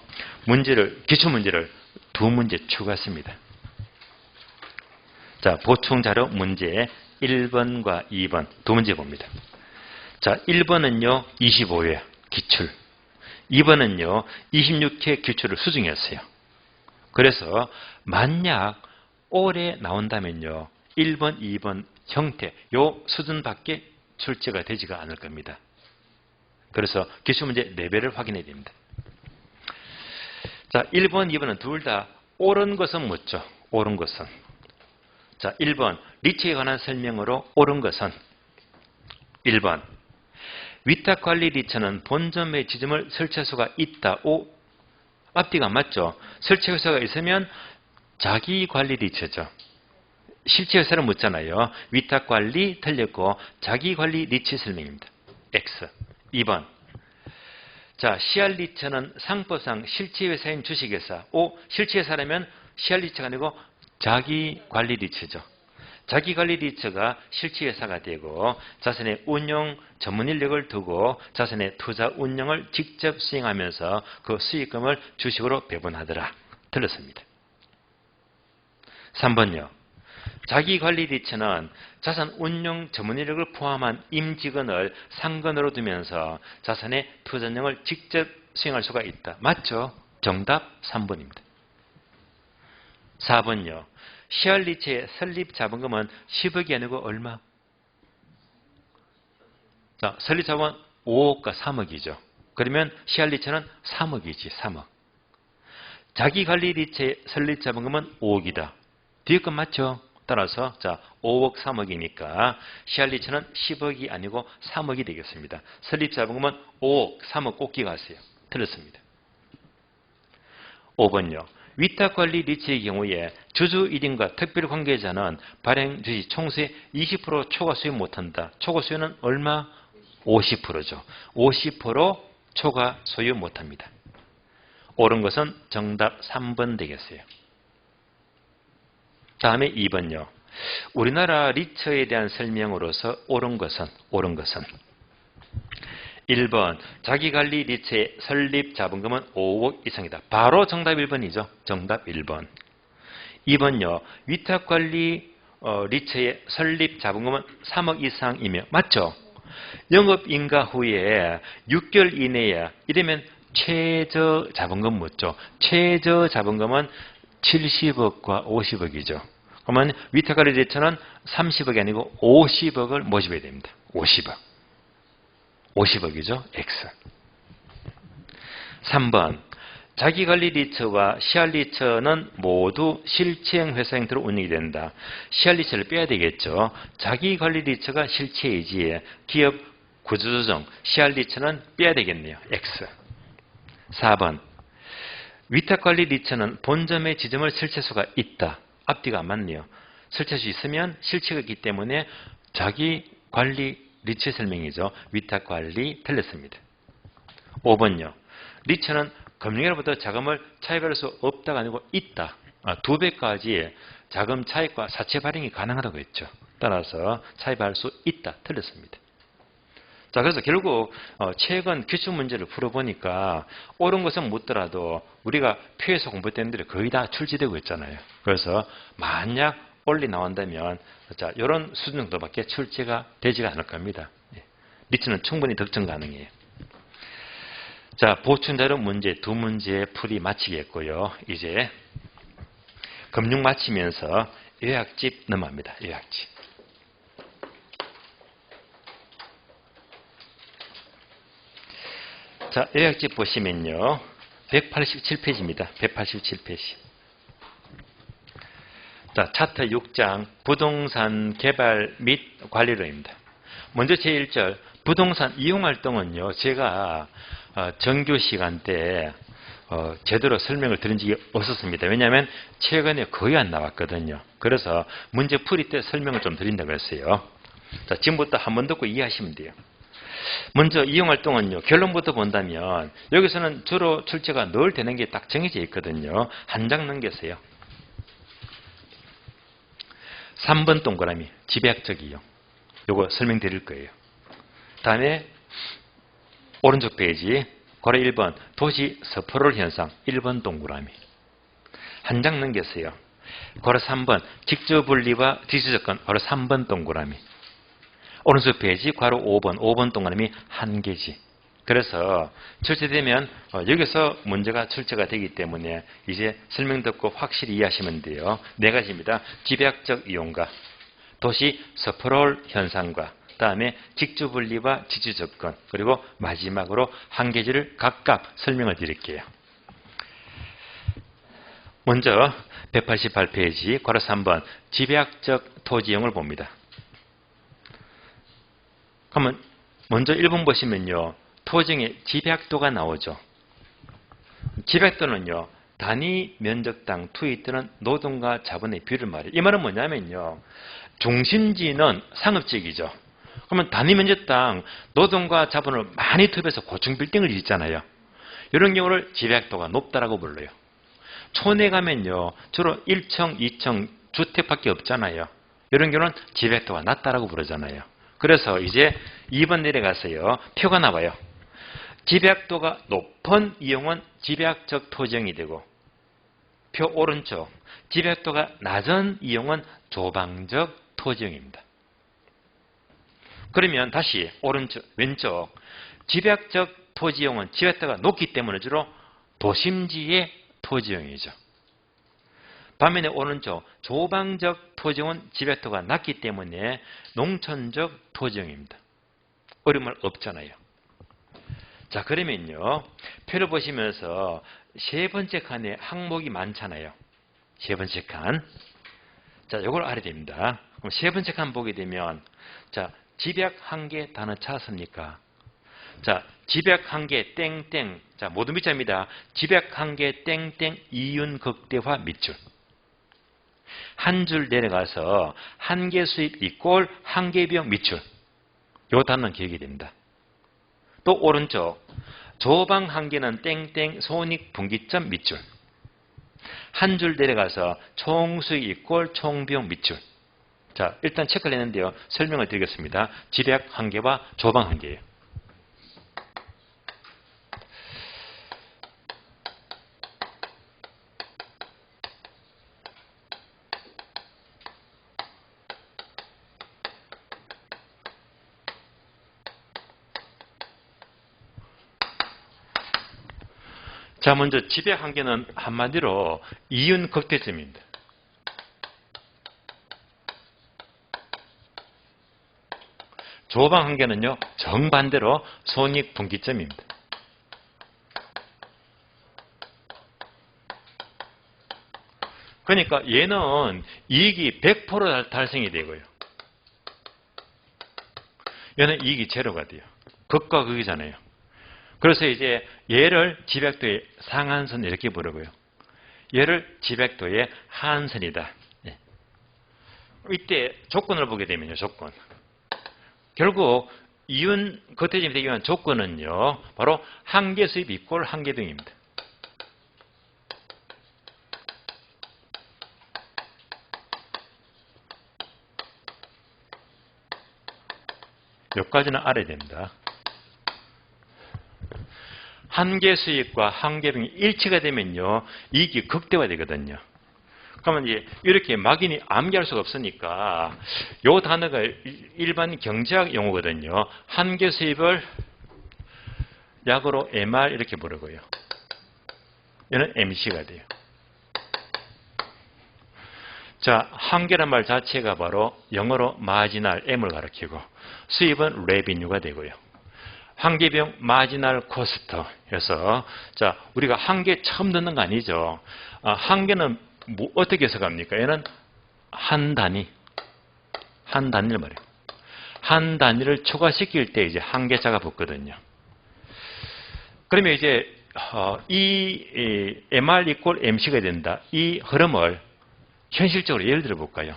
[SPEAKER 1] 기출문제를 2문제 추가했습니다. 자, 보충 자료 문제 1번과 2번 2문제 봅니다. 자, 1번은요 25회 기출, 2번은요 26회 기출을 수정했어요. 그래서 만약 올해 나온다면요 1번, 2번 형태 요 수준밖에 출제가 되지가 않을 겁니다. 그래서 기출문제 레벨을 확인해야 됩니다. 자, 1번, 2번은 둘 다 옳은 것은 묻죠. 옳은 것은. 자, 1번 리츠에 관한 설명으로 옳은 것은 1번 위탁관리 리츠는 본점의 지점을 설치할 수가 있다. 오, 앞뒤가 맞죠. 설치 회사가 있으면 자기관리 리츠죠. 실제 회사를 묻잖아요. 위탁관리 틀렸고 자기관리 리츠 설명입니다. X. 2번. 자, CR 리츠는 상법상 실제 회사인 주식회사. O. 실제 회사라면 CR 리츠가 아니고 자기관리 리츠죠. 자기관리 리츠가 실제 회사가 되고 자신의 운용 전문 인력을 두고 자신의 투자 운용을 직접 수행하면서 그 수익금을 주식으로 배분하더라. 틀렸습니다. 3번요. 자기관리 리츠는 자산 운용 전문 인력을 포함한 임직원을 상근으로 두면서 자산의 투자운용을 직접 수행할 수가 있다. 맞죠? 정답 3번입니다. 4번요. CR 리츠의 설립 자본금은 10억이 아니고 얼마? 자, 설립 자본은 5억과 3억이죠. 그러면 CR 리츠는 3억이지, 3억. 자기관리 리츠의 설립 자본금은 5억이다. 뒤에 건 맞죠? 따라서 자 5억 3억이니까 CR 리츠는 10억이 아니고 3억이 되겠습니다. 설립 자본금은 5억, 3억 꼭 기억하세요. 틀렸습니다. 5번요. 위탁관리 리츠의 경우에 주주 1인과 특별 관계자는 발행 주식 총수의 20% 초과 수익 못한다. 초과 수익은 얼마? 50%죠. 50% 초과 소유 못합니다. 옳은 것은 정답 3번 되겠어요. 다음에 2번요. 우리나라 리처에 대한 설명으로서 옳은 것은 1번 자기관리 리처의 설립 자본금은 5억 이상이다. 바로 정답 1번이죠. 정답 1번. 2번요. 위탁관리 리처의 설립 자본금은 3억 이상이며 맞죠? 영업인가 후에 6개월 이내에 이러면 최저 자본금 묻죠. 최저 자본금은 70억과 50억이죠. 그러면 위탁관리 리처는 30억이 아니고 50억을 모집해야 됩니다. 50억. 50억이죠. X. 3번 자기관리 리처와 시알 리처는 모두 실체형 회사 형태로 운영이 된다. 시알 리처를 빼야 되겠죠. 자기관리 리처가 실체이지 기업 구조조정 시알 리처는 빼야 되겠네요. X. 4번 위탁관리 리처는 본점의 지점을 설치할 수가 있다. 앞뒤가 안 맞네요. 설치할 수 있으면 실체가 있기 때문에 자기관리 리처 설명이죠. 위탁관리 틀렸습니다. 5번요. 리처는 금융회로부터 자금을 차입할 수 없다가 아니고 있다. 2배까지 자금 차입과 사채 발행이 가능하다고 했죠. 따라서 차입할 수 있다. 틀렸습니다. 자, 그래서 결국 최근 기출 문제를 풀어보니까 옳은 것은 묻더라도 우리가 표에서 공부했던 들이 거의 다 출제되고 있잖아요. 그래서 만약 올리 나온다면 자, 이런 수준 정도밖에 출제가 되지가 않을 겁니다. 리처는 충분히 득점 가능해요. 자, 보충자료 문제 2문제 풀이 마치겠고요. 이제 금융 마치면서 요약집 넘어갑니다. 요약집. 자, 요약집 보시면요. 187페이지입니다. 187페이지. 자, 차트 6장 부동산 개발 및 관리로입니다. 먼저 제1절 부동산 이용활동은요. 제가 정규 시간 때 제대로 설명을 드린 적이 없었습니다. 왜냐하면 최근에 거의 안 나왔거든요. 그래서 문제 풀이 때 설명을 좀 드린다고 했어요. 자, 지금부터 한번 듣고 이해하시면 돼요. 먼저 이용활동은요. 결론부터 본다면 여기서는 주로 출제가 늘 되는 게 딱 정해져 있거든요. 한 장 넘겼어요. 3번 동그라미 집약적 이용. 요거 설명드릴 거예요. 다음에 오른쪽 페이지 괄호 1번 도시 스프롤 현상 1번 동그라미. 한 장 넘겼어요. 괄호 3번 직조분리와 지주조건 괄호 3번 동그라미. 오른쪽 페이지 괄호 5번 동그라미 한 개지. 그래서 출제되면 여기서 문제가 출제가 되기 때문에 이제 설명 듣고 확실히 이해하시면 돼요. 네 가지입니다. 집약적 이용과 도시 스프롤 현상과 다음에 직주분리와 지주조건 그리고 마지막으로 한 개지를 각각 설명을 드릴게요. 먼저 188페이지 괄호 3번 집약적 토지이용을 봅니다. 그러면 먼저 1번 보시면요. 토지의 집약도가 나오죠. 집약도는요. 단위 면적당 투입 또는 노동과 자본의 비율을 말해요. 이 말은 뭐냐면요. 중심지는 상업지역이죠. 그러면 단위 면적당 노동과 자본을 많이 투입해서 고층 빌딩을 짓잖아요. 이런 경우를 집약도가 높다라고 불러요. 촌에 가면요. 주로 1층, 2층 주택밖에 없잖아요. 이런 경우는 집약도가 낮다라고 부르잖아요. 그래서 이제 2번 내려가서요. 표가 나와요. 집약도가 높은 이용은 집약적 토지형이 되고 표 오른쪽 집약도가 낮은 이용은 조방적 토지형입니다. 그러면 다시 오른쪽 왼쪽 집약적 토지형은 집약도가 높기 때문에 주로 도심지의 토지형이죠. 반면에 오른쪽 조방적 토지형은 집약도가 낮기 때문에 농촌적 토지형입니다. 어려운 없잖아요. 자, 그러면요. 표를 보시면서 세 번째 칸에 항목이 많잖아요. 세 번째 칸. 자, 이걸 알아야 됩니다. 그럼 세 번째 칸 보게 되면 자, 집약 한 개 단어 찾았습니까? 자, 집약 한 개 땡땡. 자, 모두 밑자입니다. 집약 한 개 땡땡 이윤 극대화 밑줄. 한 줄 내려가서 한 개 수입 이꼴 한 개 비용 밑줄. 요 단어는 기억이 됩니다. 또 오른쪽 조방 한계는 땡땡 손익분기점 밑줄. 한 줄 내려가서 총수익 이꼴 총비용 밑줄. 자, 일단 체크를 했는데요. 설명을 드리겠습니다. 집약 한계와 조방 한계예요. 자, 먼저 집약 한계는 한마디로 이윤 극대점입니다. 조방 한계는요, 정반대로 손익 분기점입니다. 그러니까 얘는 이익이 100% 달성이 되고요. 얘는 이익이 제로가 돼요. 극과 극이잖아요. 그래서 이제 얘를 집약도의 상한선 이렇게 부르고요. 얘를 집약도의 하한선이다. 네. 이때 조건을 보게 되면요. 조건. 결국 이윤 거태점이 되기 위한 조건은요. 바로 한계 수입 이꼴 한계 등입니다. 여기까지는 알아야 됩니다. 한계 수익과 한계 등이 일치가 되면요. 이익이 극대화되거든요. 그러면 이제 이렇게 막연히 암기할 수가 없으니까 이 단어가 일반 경제학 용어거든요. 한계 수입을 약으로 MR 이렇게 부르고요. 얘는 MC가 돼요. 자, 한계란 말 자체가 바로 영어로 마지널 M을 가리키고 수입은 레비뉴가 되고요. 한계비용 마지널 코스트 해서 자, 우리가 한계 처음 듣는 거 아니죠. 한계는 어떻게 해석합니까? 얘는 한 단위를 말해요. 한 단위를 초과시킬 때 이제 한계자가 붙거든요. 그러면 이제 이 MR 이꼴 MC가 된다. 이 흐름을 현실적으로 예를 들어 볼까요?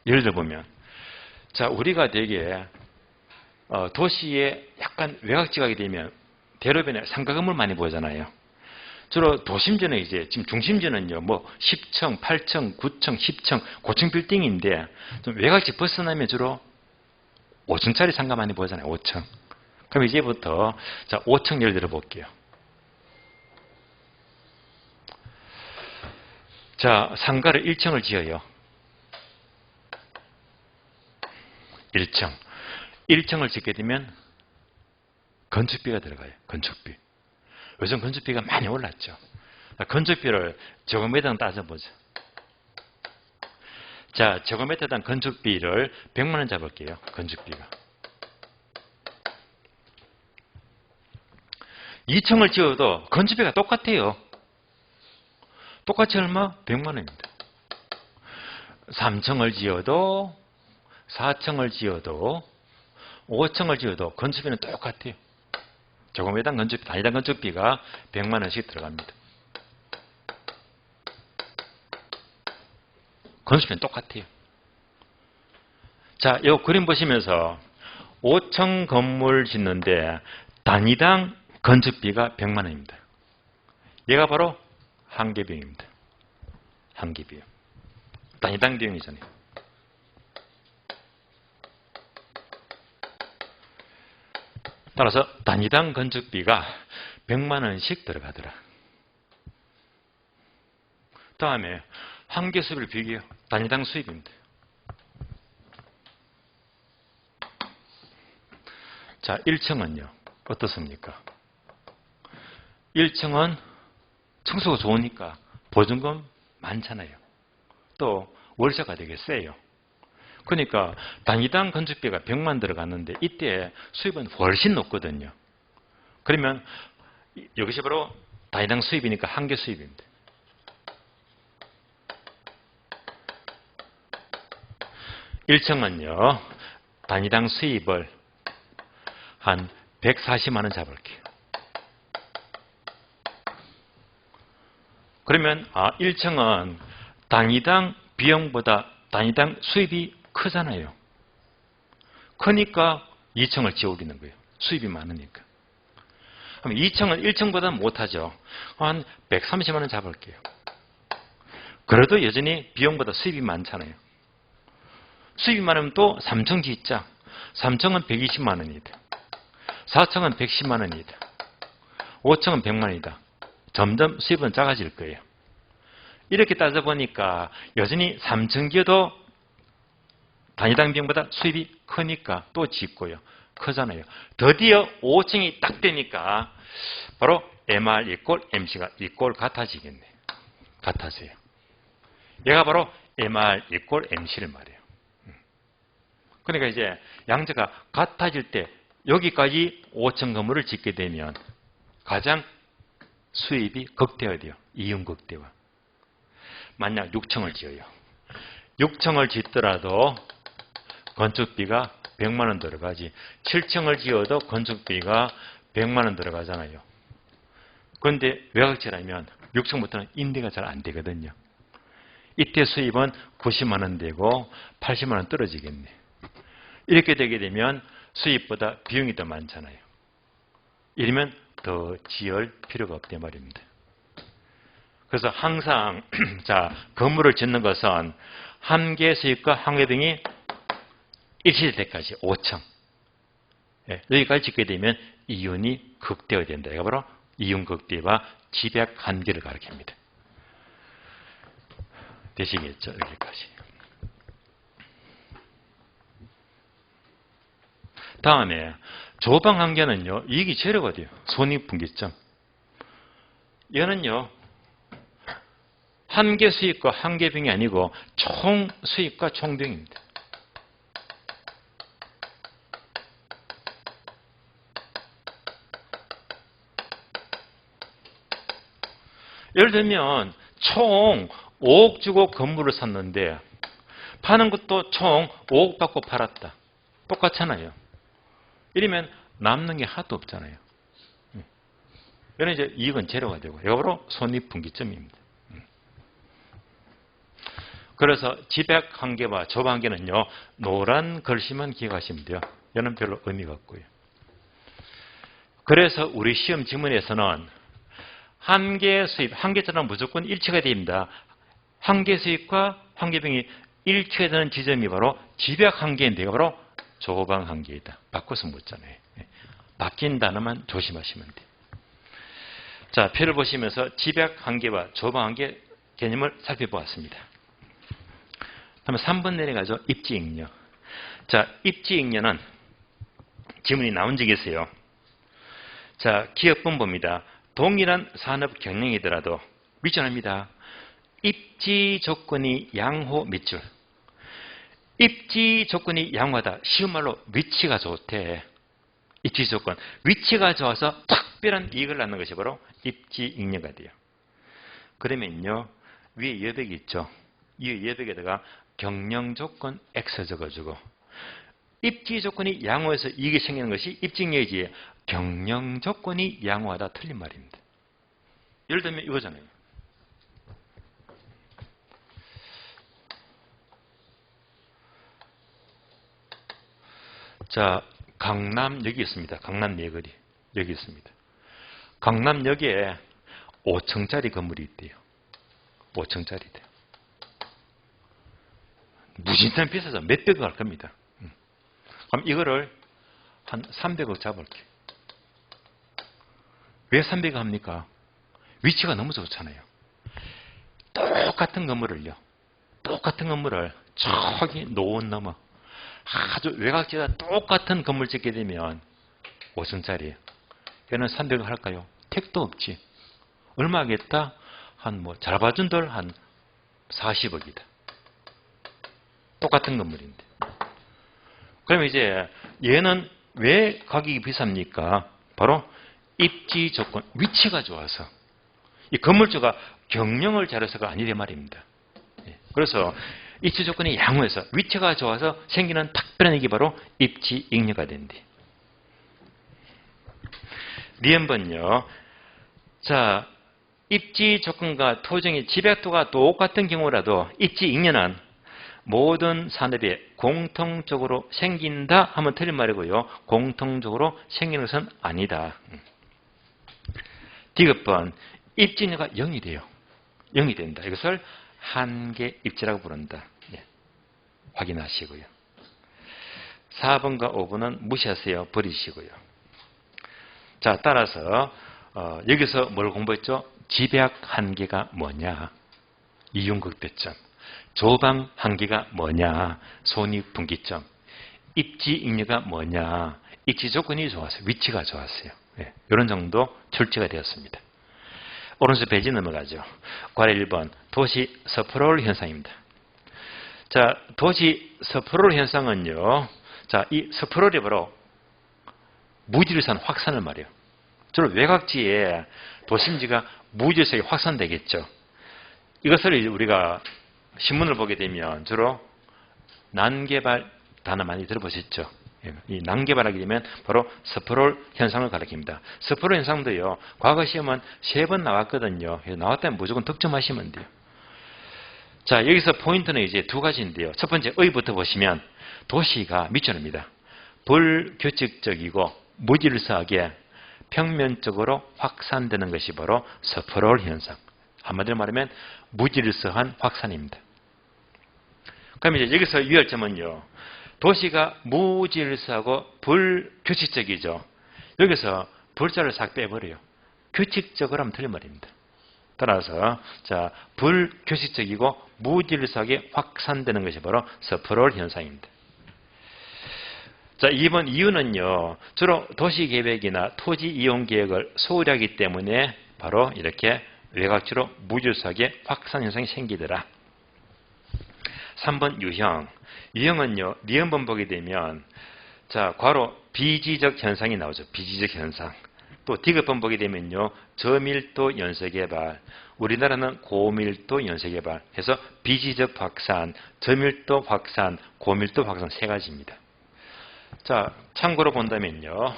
[SPEAKER 1] 예를 들어 보면 자, 우리가 되게 도시에 약간 외곽지각이 되면 대로변에 상가 건물 많이 보잖아요. 주로 도심지는 이제 지금 중심지는요, 뭐 10층, 8층, 9층, 10층, 고층 빌딩인데 좀 외곽지 벗어나면 주로 5층짜리 상가 많이 보잖아요. 5층. 그럼 이제부터 자, 5층 예를 들어 볼게요. 자, 상가를 1층을 지어요. 1층. 1층을 짓게 되면 건축비가 들어가요. 건축비. 요즘 건축비가 많이 올랐죠. 건축비를 제곱미터당 따져보죠. 자, 제곱미터당 건축비를 100만 원 잡을게요. 건축비가. 2층을 지어도 건축비가 똑같아요. 똑같이 얼마? 100만 원입니다. 3층을 지어도 4층을 지어도 5층을 지어도 건축비는 똑같아요. 제곱미터당 건축비, 단위당 건축비가 100만 원씩 들어갑니다. 건축비는 똑같아요. 자, 이 그림 보시면서 5층 건물 짓는데 단위당 건축비가 100만 원입니다. 얘가 바로 한계비용입니다. 한계비용. 단위당 비용이잖아요. 따라서 단위당 건축비가 100만 원씩 들어가더라. 다음에 한계 수입을 비교해요. 단위당 수입입니다. 자, 1층은요. 어떻습니까? 1층은 청소가 좋으니까 보증금 많잖아요. 또 월세가 되게 세요. 그러니까 단위당 건축비가 100만 들어갔는데 이때 수입은 훨씬 높거든요. 그러면 이것이 바로 단위당 수입이니까 한계 수입입니다. 일층은요, 단위당 수입을 한 140만 원 잡을게요. 그러면 1층은 단위당 비용보다 단위당 수입이 크잖아요. 크니까 2층을 지어올리는 거예요. 수입이 많으니까. 그럼 2층은 1층보다 못하죠. 한 130만 원 잡을게요. 그래도 여전히 비용보다 수입이 많잖아요. 수입이 많으면 또 3층 짓자. 3층은 120만 원이다. 4층은 110만 원이다. 5층은 100만 원이다. 점점 수입은 작아질 거예요. 이렇게 따져보니까 여전히 3층 기어도 단위당 비용보다 수입이 크니까 또 짓고요. 크잖아요. 드디어 5층이 딱 되니까 바로 MR 이꼴 MC가 이꼴 같아지겠네. 같아져요. 얘가 바로 MR 이꼴 MC를 말해요. 그러니까 이제 양자가 같아질 때 여기까지 5층 건물을 짓게 되면 가장 수입이 극대화돼야 돼요. 이윤 극대화. 만약 6층을 지어요. 6층을 짓더라도 건축비가 100만 원 들어가지. 7층을 지어도 건축비가 100만 원 들어가잖아요. 그런데 외곽지라면 6층부터는 임대가 잘 안 되거든요. 이때 수입은 90만 원 되고 80만 원 떨어지겠네. 이렇게 되게 되면 수입보다 비용이 더 많잖아요. 이러면 더 지을 필요가 없단 말입니다. 그래서 항상 자 건물을 짓는 것은 한계 수입과 한계 비용이 일치될 때까지 5층 여기까지 짓게 되면 이윤이 극대화된다. 이거 바로 이윤 극대화 집약 한계를 가리킵니다. 되시겠죠? 여기까지. 다음에 조방 한계는요. 이익이 제로가 돼요. 손익분기점. 얘는요. 한계 수익과 한계 비용이 아니고 총 수익과 총 비용입니다. 예를 들면 총 5억 주고 건물을 샀는데 파는 것도 총 5억 받고 팔았다. 똑같잖아요. 이러면 남는 게 하나도 없잖아요. 이런 이제 이익은 제로가 되고 이거 바로 손익분기점입니다. 그래서 집약 한계와 조방 한계는요. 노란 글씨만 기억하시면 돼요. 얘는 별로 의미가 없고요. 그래서 우리 시험 지문에서는 한계 수입, 한계점은 무조건 일치가 됩니다. 한계 수입과 한계 비용이 일치되는 지점이 바로 집약 한계인데 바로 조방 한계이다. 바꿔서 묻잖아요. 바뀐 단어만 조심하시면 돼요. 자, 표를 보시면서 집약 한계와 조방 한계 개념을 살펴보았습니다. 다음에 3번 내려가죠. 입지익녀. 자, 입지익녀는 지문이 나온 적이 있어요. 자, 기업본부입니다. 동일한 산업 경영이더라도 위전합니다. 입지 조건이 양호 밑줄. 입지 조건이 양호하다. 쉬운 말로 위치가 좋대. 입지 조건. 위치가 좋아서 특별한 이익을 낳는 것이 바로 입지익녀가 돼요. 그러면요. 위에 여백이 있죠. 이 여백에다가 경영 조건 X 적어주고 입지 조건이 양호해서 이익이 생기는 것이 입지익녀이지 경영 조건이 양호하다 틀린 말입니다. 예를 들면 이거잖아요. 자, 강남역이 있습니다. 강남 내거리 여기 있습니다. 강남역에 5층짜리 건물이 있대요. 5층짜리대요. 무진장 비싸서 몇백억 할 겁니다. 그럼 이거를 한 300억 잡을게요. 왜 300억 합니까? 위치가 너무 좋잖아요. 똑같은 건물을요. 똑같은 건물을 저기 노원 넘어 아주 외곽지에다 똑같은 건물 짓게 되면 5층짜리 얘는 300억 할까요? 택도 없지. 얼마 하겠다? 한 뭐 잘 봐준들 한 40억이다. 똑같은 건물인데. 그러면 이제 얘는 왜 가격이 비쌉니까? 바로 입지 조건, 위치가 좋아서. 이 건물주가 경영을 잘해서가 아니란 말입니다. 그래서 입지 조건이 양호해서 위치가 좋아서 생기는 특별한 이익이 바로 입지익녀가 된대. 니은번요. 자, 입지 조건과 토종의 집약도가 똑같은 경우라도 입지익녀는 모든 산업에 공통적으로 생긴다 하면 틀린 말이고요. 공통적으로 생기는 것은 아니다. 디귿번 입진료가 0이 돼요. 0이 된다. 이것을 한계 입지라고 부른다. 예. 확인하시고요. 4번과 5번은 무시하세요. 버리시고요. 자, 따라서 여기서 뭘 공부했죠? 집약 한계가 뭐냐? 이윤극대점. 조방 한계가 뭐냐? 손익분기점. 입지 인류가 뭐냐? 입지 조건이 좋았어요. 위치가 좋았어요. 네, 이런 정도 출제가 되었습니다. 오른쪽 페이지 넘어가죠. 괄호 1번 도시 스프롤 현상입니다. 자, 도시 스프롤 현상은요. 자, 이 스프롤이 바로 무질산 확산을 말해요. 주로 외곽지에 도심지가 무질서하게 확산되겠죠. 이것을 우리가 신문을 보게 되면 주로 난개발 단어 많이 들어보셨죠. 이 난개발하게 되면 바로 스프롤 현상을 가리킵니다. 스프롤 현상도요. 과거 시험은 3번 나왔거든요. 나왔다면 무조건 득점하시면 돼요. 자, 여기서 포인트는 이제 2가지인데요. 첫 번째 의부터 보시면 도시가 밑줄입니다. 불규칙적이고 무질서하게 평면적으로 확산되는 것이 바로 스프롤 현상. 한마디로 말하면 무질서한 확산입니다. 그럼 이제 여기서 유의할 점은요. 도시가 무질서하고 불규칙적이죠. 여기서 불자를 싹 빼버려요. 규칙적으로 하면 틀린 말입니다. 따라서 자, 불규칙적이고 무질서하게 확산되는 것이 바로 스프롤 현상입니다. 자, 2번 이유는요. 주로 도시계획이나 토지 이용 계획을 소홀히 하기 때문에 바로 이렇게 외곽지로 무질서하게 확산 현상이 생기더라. 3번 유형. 유형은요. 니은번 보게 되면 자, 괄호 비지적 현상이 나오죠. 비지적 현상. 또 디귿번 보게 되면요. 저밀도 연쇄개발. 우리나라는 고밀도 연쇄개발. 해서 비지적 확산, 저밀도 확산, 고밀도 확산 3가지입니다. 자, 참고로 본다면요.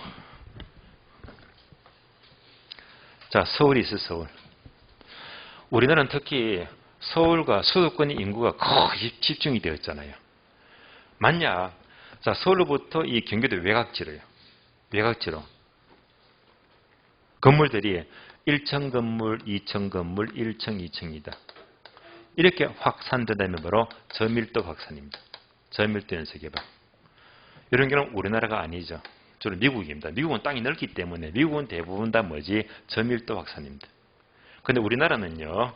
[SPEAKER 1] 자, 서울이 있어, 서울. 우리나라는 특히 서울과 수도권의 인구가 거의 집중이 되어 있잖아요. 만약, 자, 서울로부터 이 경기도 외곽지로요. 외곽지로. 건물들이 1층 건물, 2층 건물, 1층, 2층이다. 이렇게 확산된다면 바로 저밀도 확산입니다. 저밀도 연쇄개발. 이런 경우는 우리나라가 아니죠. 주로 미국입니다. 미국은 땅이 넓기 때문에 미국은 대부분 다 뭐지? 저밀도 확산입니다. 근데 우리나라는요.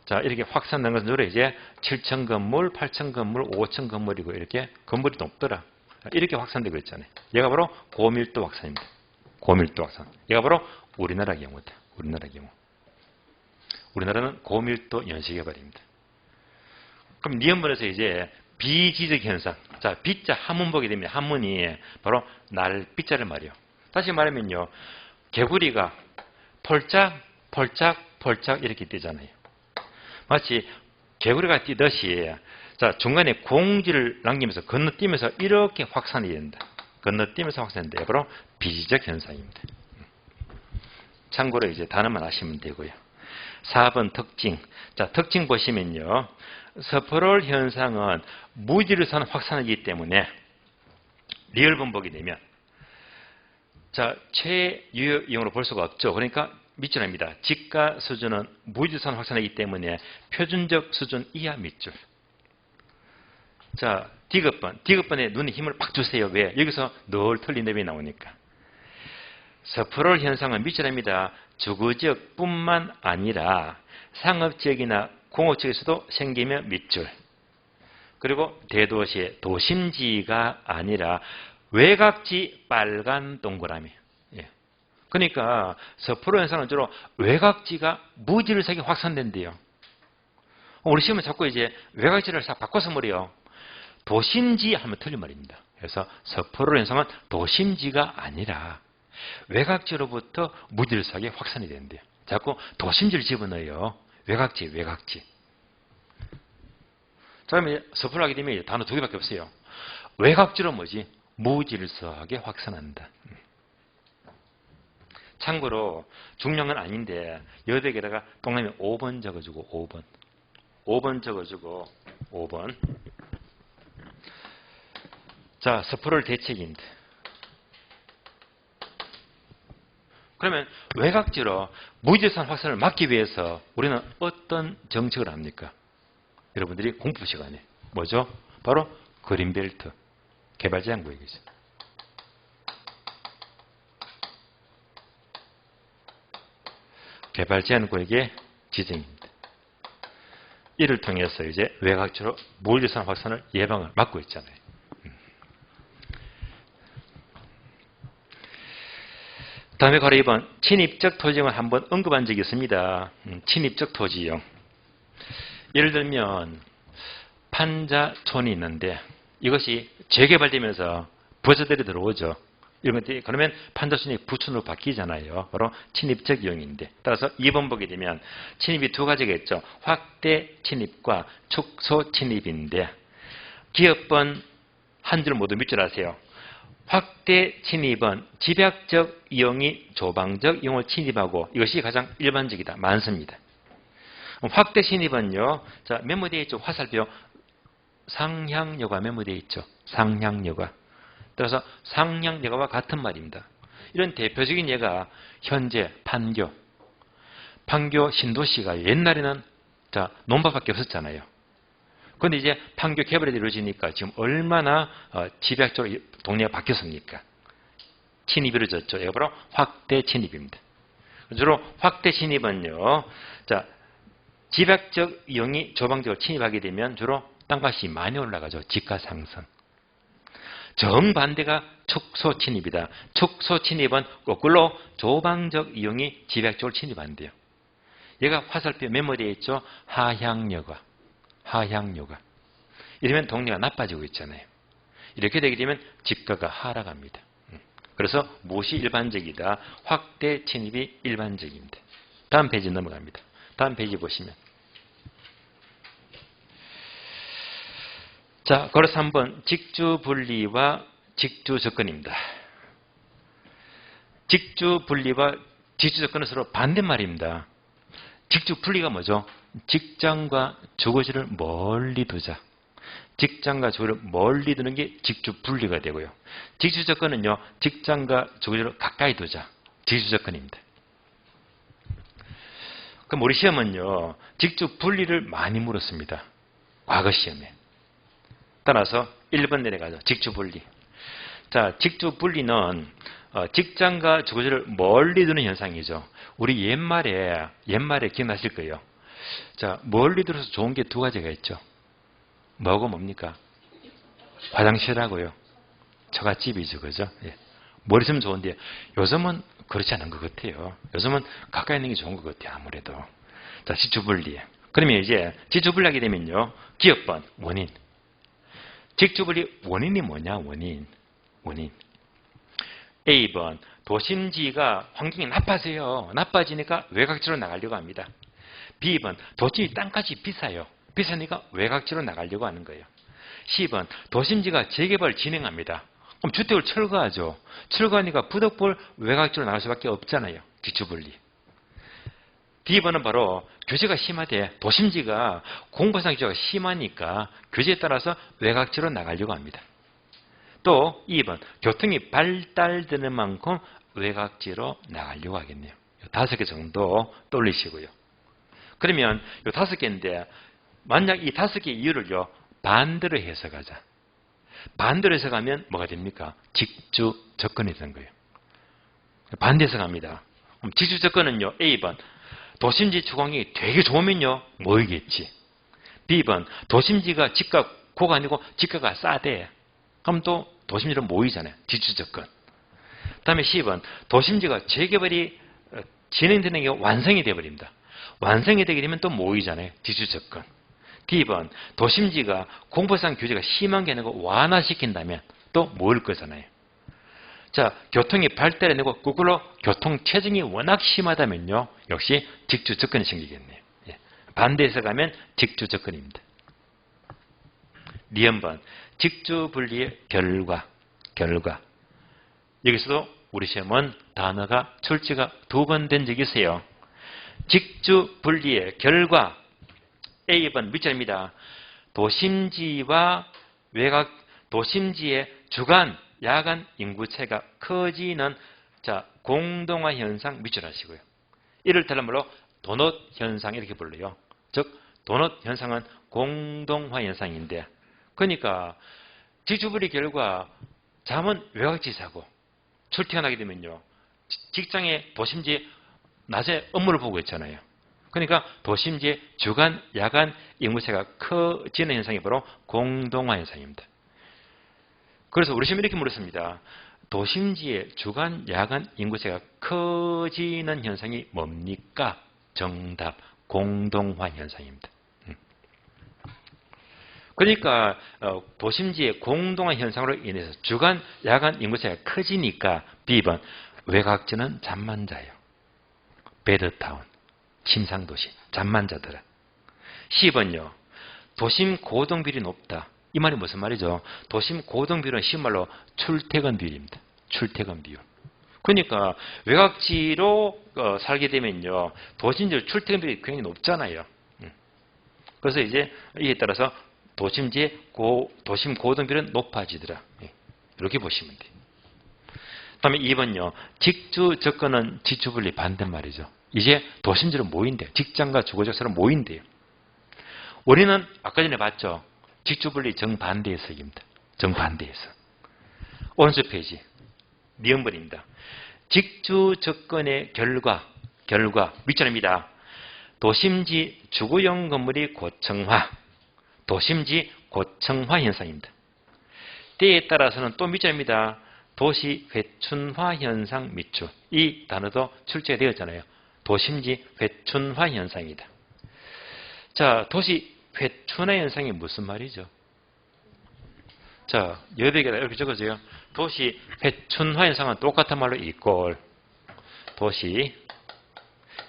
[SPEAKER 1] 자, 이렇게 확산된 것은 주로 이제 7층 건물, 8층 건물, 5층 건물이고 이렇게 건물이 높더라. 이렇게 확산되고 있잖아요. 얘가 바로 고밀도 확산입니다. 고밀도 확산. 얘가 바로 우리나라 경우다. 우리나라 경우. 우리나라는 고밀도 연쇄개발입니다. 그럼 니은번에서 이제 비지적 현상. 자, 비자 한문 보게 되면 한문이 바로 날비자를 말이요. 다시 말하면요. 개구리가 펄짝, 펄짝, 펄짝 이렇게 뛰잖아요. 마치 개구리가 뛰듯이 자, 중간에 공지를 남기면서 건너뛰면서 이렇게 확산이 된다. 건너뛰면서 확산된다. 바로 비지적 현상입니다. 참고로 이제 단어만 아시면 되고요. 4번 특징. 자, 특징 보시면요. 스프롤 현상은 무질서한 확산이기 때문에 리얼본 보게 되면 자, 최유형으로 볼 수가 없죠. 그러니까 밑줄입니다. 지가 수준은 무질서한 확산이기 때문에 표준적 수준 이하 밑줄. 자, 디귿번. 디귿번에 눈에 힘을 팍 주세요. 왜? 여기서 늘 틀린 답이 나오니까. 스프롤 현상은 밑줄입니다. 주거지역 뿐만 아니라 상업지역이나 공업지역에서도 생기면 밑줄. 그리고 대도시의 도심지가 아니라 외곽지 빨간 동그라미. 예. 그러니까 스프롤 현상은 주로 외곽지가 무질서하게 확산된대요. 우리 시험은 자꾸 이제 외곽지를 싹 바꿔서 말이요. 도심지 하면 틀린 말입니다. 그래서 스프롤 현상은 도심지가 아니라 외곽지로부터 무질서하게 확산이 된대요. 자꾸 도심지를 집어넣어요. 외곽지, 외곽지. 자, 그러면 스프롤 하게 되면 단어 2개밖에 없어요. 외곽지로 뭐지? 무질서하게 확산한다. 참고로 중요한 건 아닌데 여백에다가 동남에 5번 적어주고 5번. 5번 적어주고 5번. 자, 스프롤 대책입니다. 그러면 외곽지로 무지산 확산을 막기 위해서 우리는 어떤 정책을 합니까? 여러분들이 공부 시간에. 뭐죠? 바로 그린벨트. 개발제한 구역이죠. 개발제한 구역의 지정입니다. 이를 통해서 이제 외곽지로 무지산 확산을 예방을 막고 있잖아요. 다음에 바로 2번 침입적 토지용을 한번 언급한 적이 있습니다. 침입적 토지용. 예를 들면 판자촌이 있는데 이것이 재개발되면서 부자들이 들어오죠. 이런 것들이 그러면 판자촌이 부촌으로 바뀌잖아요. 바로 침입적 이용인데 따라서 2번 보게 되면 침입이 두 가지가 있죠. 확대 침입과 축소 침입인데 기업번 한 줄 모두 밑줄 하세요. 확대 침입은 집약적 이용이 조방적 이용을 침입하고 이것이 가장 일반적이다. 많습니다. 확대 침입은요. 자, 메모되어 있죠. 화살표 상향여가 메모되어 있죠. 상향여가. 따라서 상향여가와 같은 말입니다. 이런 대표적인 예가 현재 판교 신도시가 옛날에는 자, 논밭밖에 없었잖아요. 그런데 이제 판교 개발이 이루어지니까 지금 얼마나 집약적으로 동네가 바뀌었습니까? 침입이 이루어졌죠. 이거 바로 확대 침입입니다. 주로 확대 침입은요. 자, 집약적 이용이 조방적으로 침입하게 되면 주로 땅값이 많이 올라가죠. 집가 상승. 정반대가 축소 침입이다. 축소 침입은 거꾸로 조방적 이용이 집약적으로 침입한대요. 얘가 화살표 메모되어 있죠. 하향여가. 하향여가. 이러면 동네가 나빠지고 있잖아요. 이렇게 되게 되면 집가가 하락합니다. 그래서 무엇이 일반적이다? 확대 침입이 일반적입니다. 다음 페이지 넘어갑니다. 다음 페이지 보시면. 자, 그래서 한번 직주 분리와 직주 접근입니다. 직주 분리와 직주 접근은 서로 반대말입니다. 직주 분리가 뭐죠? 직장과 주거지를 멀리 두자. 직장과 주거지를 멀리 두는 게 직주 분리가 되고요. 직주 접근은요. 직장과 주거지를 가까이 두자. 직주 접근입니다. 그럼 우리 시험은요. 직주 분리를 많이 물었습니다. 과거 시험에. 따라서 1번 내려가죠. 직주 분리. 자, 직주 분리는 직장과 주거지를 멀리 두는 현상이죠. 우리 옛말에 기억나실 거예요. 자, 멀리 들어서 좋은 게 두 가지가 있죠. 뭐고 뭡니까? 화장실하고요. 처갓집이죠. 그죠? 예. 멀리 있으면 좋은데 요즘은 그렇지 않은 것 같아요. 요즘은 가까이 있는 게 좋은 것 같아요. 아무래도. 자, 직주분리. 그러면 이제 직주분리하게 되면요. 기업번 원인. 직주분리 원인이 뭐냐? 원인. A번 도심지가 환경이 나빠져요. 나빠지니까 외곽지로 나가려고 합니다. B번 도심지 땅값이 비싸요. 비싸니까 외곽지로 나가려고 하는 거예요. C번 도심지가 재개발 진행합니다. 그럼 주택을 철거하죠. 철거하니까 부득불 외곽지로 나갈 수밖에 없잖아요. 직주분리. D번은 바로 규제가 심하대. 도심지가 공부상 규제가 심하니까 규제에 따라서 외곽지로 나가려고 합니다. 또 2번 교통이 발달되는 만큼 외곽지로 나가려고 하겠네요. 5개 정도 떠올리시고요. 그러면 이 5개인데 만약 이 5개 이유를요 반대로 해석하자. 반대로 해석하면 뭐가 됩니까? 직주 접근이 되는 거예요. 반대 해석합니다. 그럼 직주 접근은요 A번 도심지 주거환경이 되게 좋으면요 모이겠지. B번 도심지가 집가 고가 아니고 집가가 싸대. 그럼 또 도심지로 모이잖아요. 직주 접근. 다음에 C번 도심지가 재개발이 진행되는 게 완성이 되어버립니다. 완성이 되게 되면 또 모이잖아요. 직주 접근. D번 도심지가 공포상 규제가 심한 게 아니고 완화시킨다면 또 모일 거잖아요. 자, 교통이 발달해내고 거꾸로 교통 체증이 워낙 심하다면요. 역시 직주 접근이 생기겠네요. 예. 반대해서 가면 직주 접근입니다. 니은번 직주 분리의 결과. 여기서도 우리 시험은 단어가 출제가 2번 된 적이 있어요. 직주 분리의 결과. A번 밑줄입니다. 도심지와 외곽, 도심지의 주간, 야간 인구차가 커지는 자, 공동화 현상 밑줄하시고요. 이를 다른 말로 도넛 현상 이렇게 불러요. 즉 도넛 현상은 공동화 현상인데, 그러니까 직주분리 결과 잠은 외곽지 사고 출퇴근하게 되면요, 직장의 도심지에 낮에 업무를 보고 있잖아요. 그러니까 도심지의 주간, 야간 인구차가 커지는 현상이 바로 공동화 현상입니다. 그래서 우리 시험에 이렇게 물었습니다. 도심지의 주간, 야간 인구차가 커지는 현상이 뭡니까? 정답, 공동화 현상입니다. 그러니까 도심지의 공동화 현상으로 인해서 주간, 야간 인구차가 커지니까 B번 외곽지는 잠만 자요. 베드타운, 침상도시, 잠만 자더라. C번요. 도심 고동비율이 높다. 이 말이 무슨 말이죠? 도심 고동비율은 쉬운 말로 출퇴근 비율입니다. 출퇴근 비율. 그러니까 외곽지로 살게 되면요, 도심지 출퇴근 비율이 굉장히 높잖아요. 그래서 이제 이에 따라서 도심지의 도심 고동비율은 높아지더라. 이렇게 보시면 돼요. 다음에 2번요. 직주 접근은 직주분리 반대말이죠. 이제 도심지로 모인대요. 직장과 주거적소로 모인대요. 우리는 아까 전에 봤죠. 직주분리 정반대 해석입니다. 정반대 해석. 오른쪽 페이지. 니은번입니다. 직주 접근의 결과 밑줄입니다. 도심지 주거용 건물이 고층화, 도심지 고층화 현상입니다. 때에 따라서는 또 밑줄입니다. 도시 회춘화 현상 밑줄. 이 단어도 출제가 되었잖아요. 도심지 회춘화 현상이다. 자, 도시 회춘화 현상이 무슨 말이죠? 자, 여백에다 이렇게 적어줘요. 도시 회춘화 현상은 똑같은 말로 이꼴 도시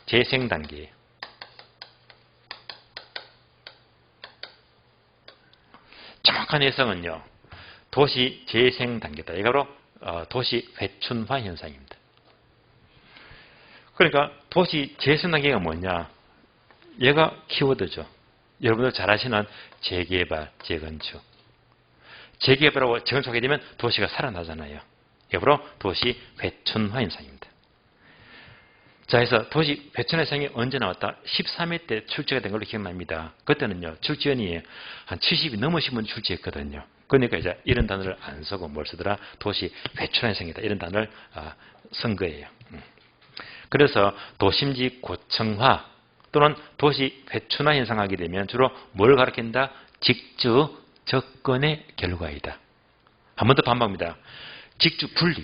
[SPEAKER 1] 재생 단계. 정확한 해석은요, 도시 재생 단계다. 이게 바로 도시 회춘화 현상입니다. 그러니까 도시 재생 단계가 뭐냐? 얘가 키워드죠. 여러분들 잘 아시는 재개발, 재건축. 재개발하고 재건축하게 되면 도시가 살아나잖아요. 이게 바로 도시 회춘화 현상입니다. 자, 그래서 도시 회춘화 현상이 언제 나왔다? 13회 때 출제가 된 걸로 기억납니다. 그때는요, 출제원이 한 70이 넘으신 분이 출제했거든요. 그러니까 이제 이런 단어를 안 쓰고 뭘 쓰더라? 도시 회춘화 현상이다. 이런 단어를 쓴 거예요. 그래서 도심지 고층화 또는 도시 회춘화 현상하게 되면 주로 뭘 가리킨다? 직주 접근의 결과이다. 한 번 더 반박합니다. 직주 분리.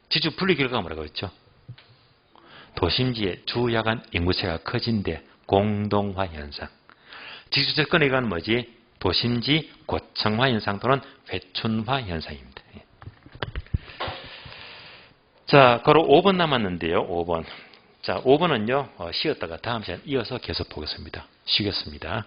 [SPEAKER 1] 직주 분리 결과가 뭐라고 했죠? 도심지의 주, 야간 인구차가 커진데 공동화 현상. 직주 접근의 결과는 뭐지? 도심지 고층화 현상 또는 회춘화 현상입니다. 자, 바로 5번 남았는데요. 5번. 자, 5번은요. 쉬었다가 다음 시간에 이어서 계속 보겠습니다. 쉬겠습니다.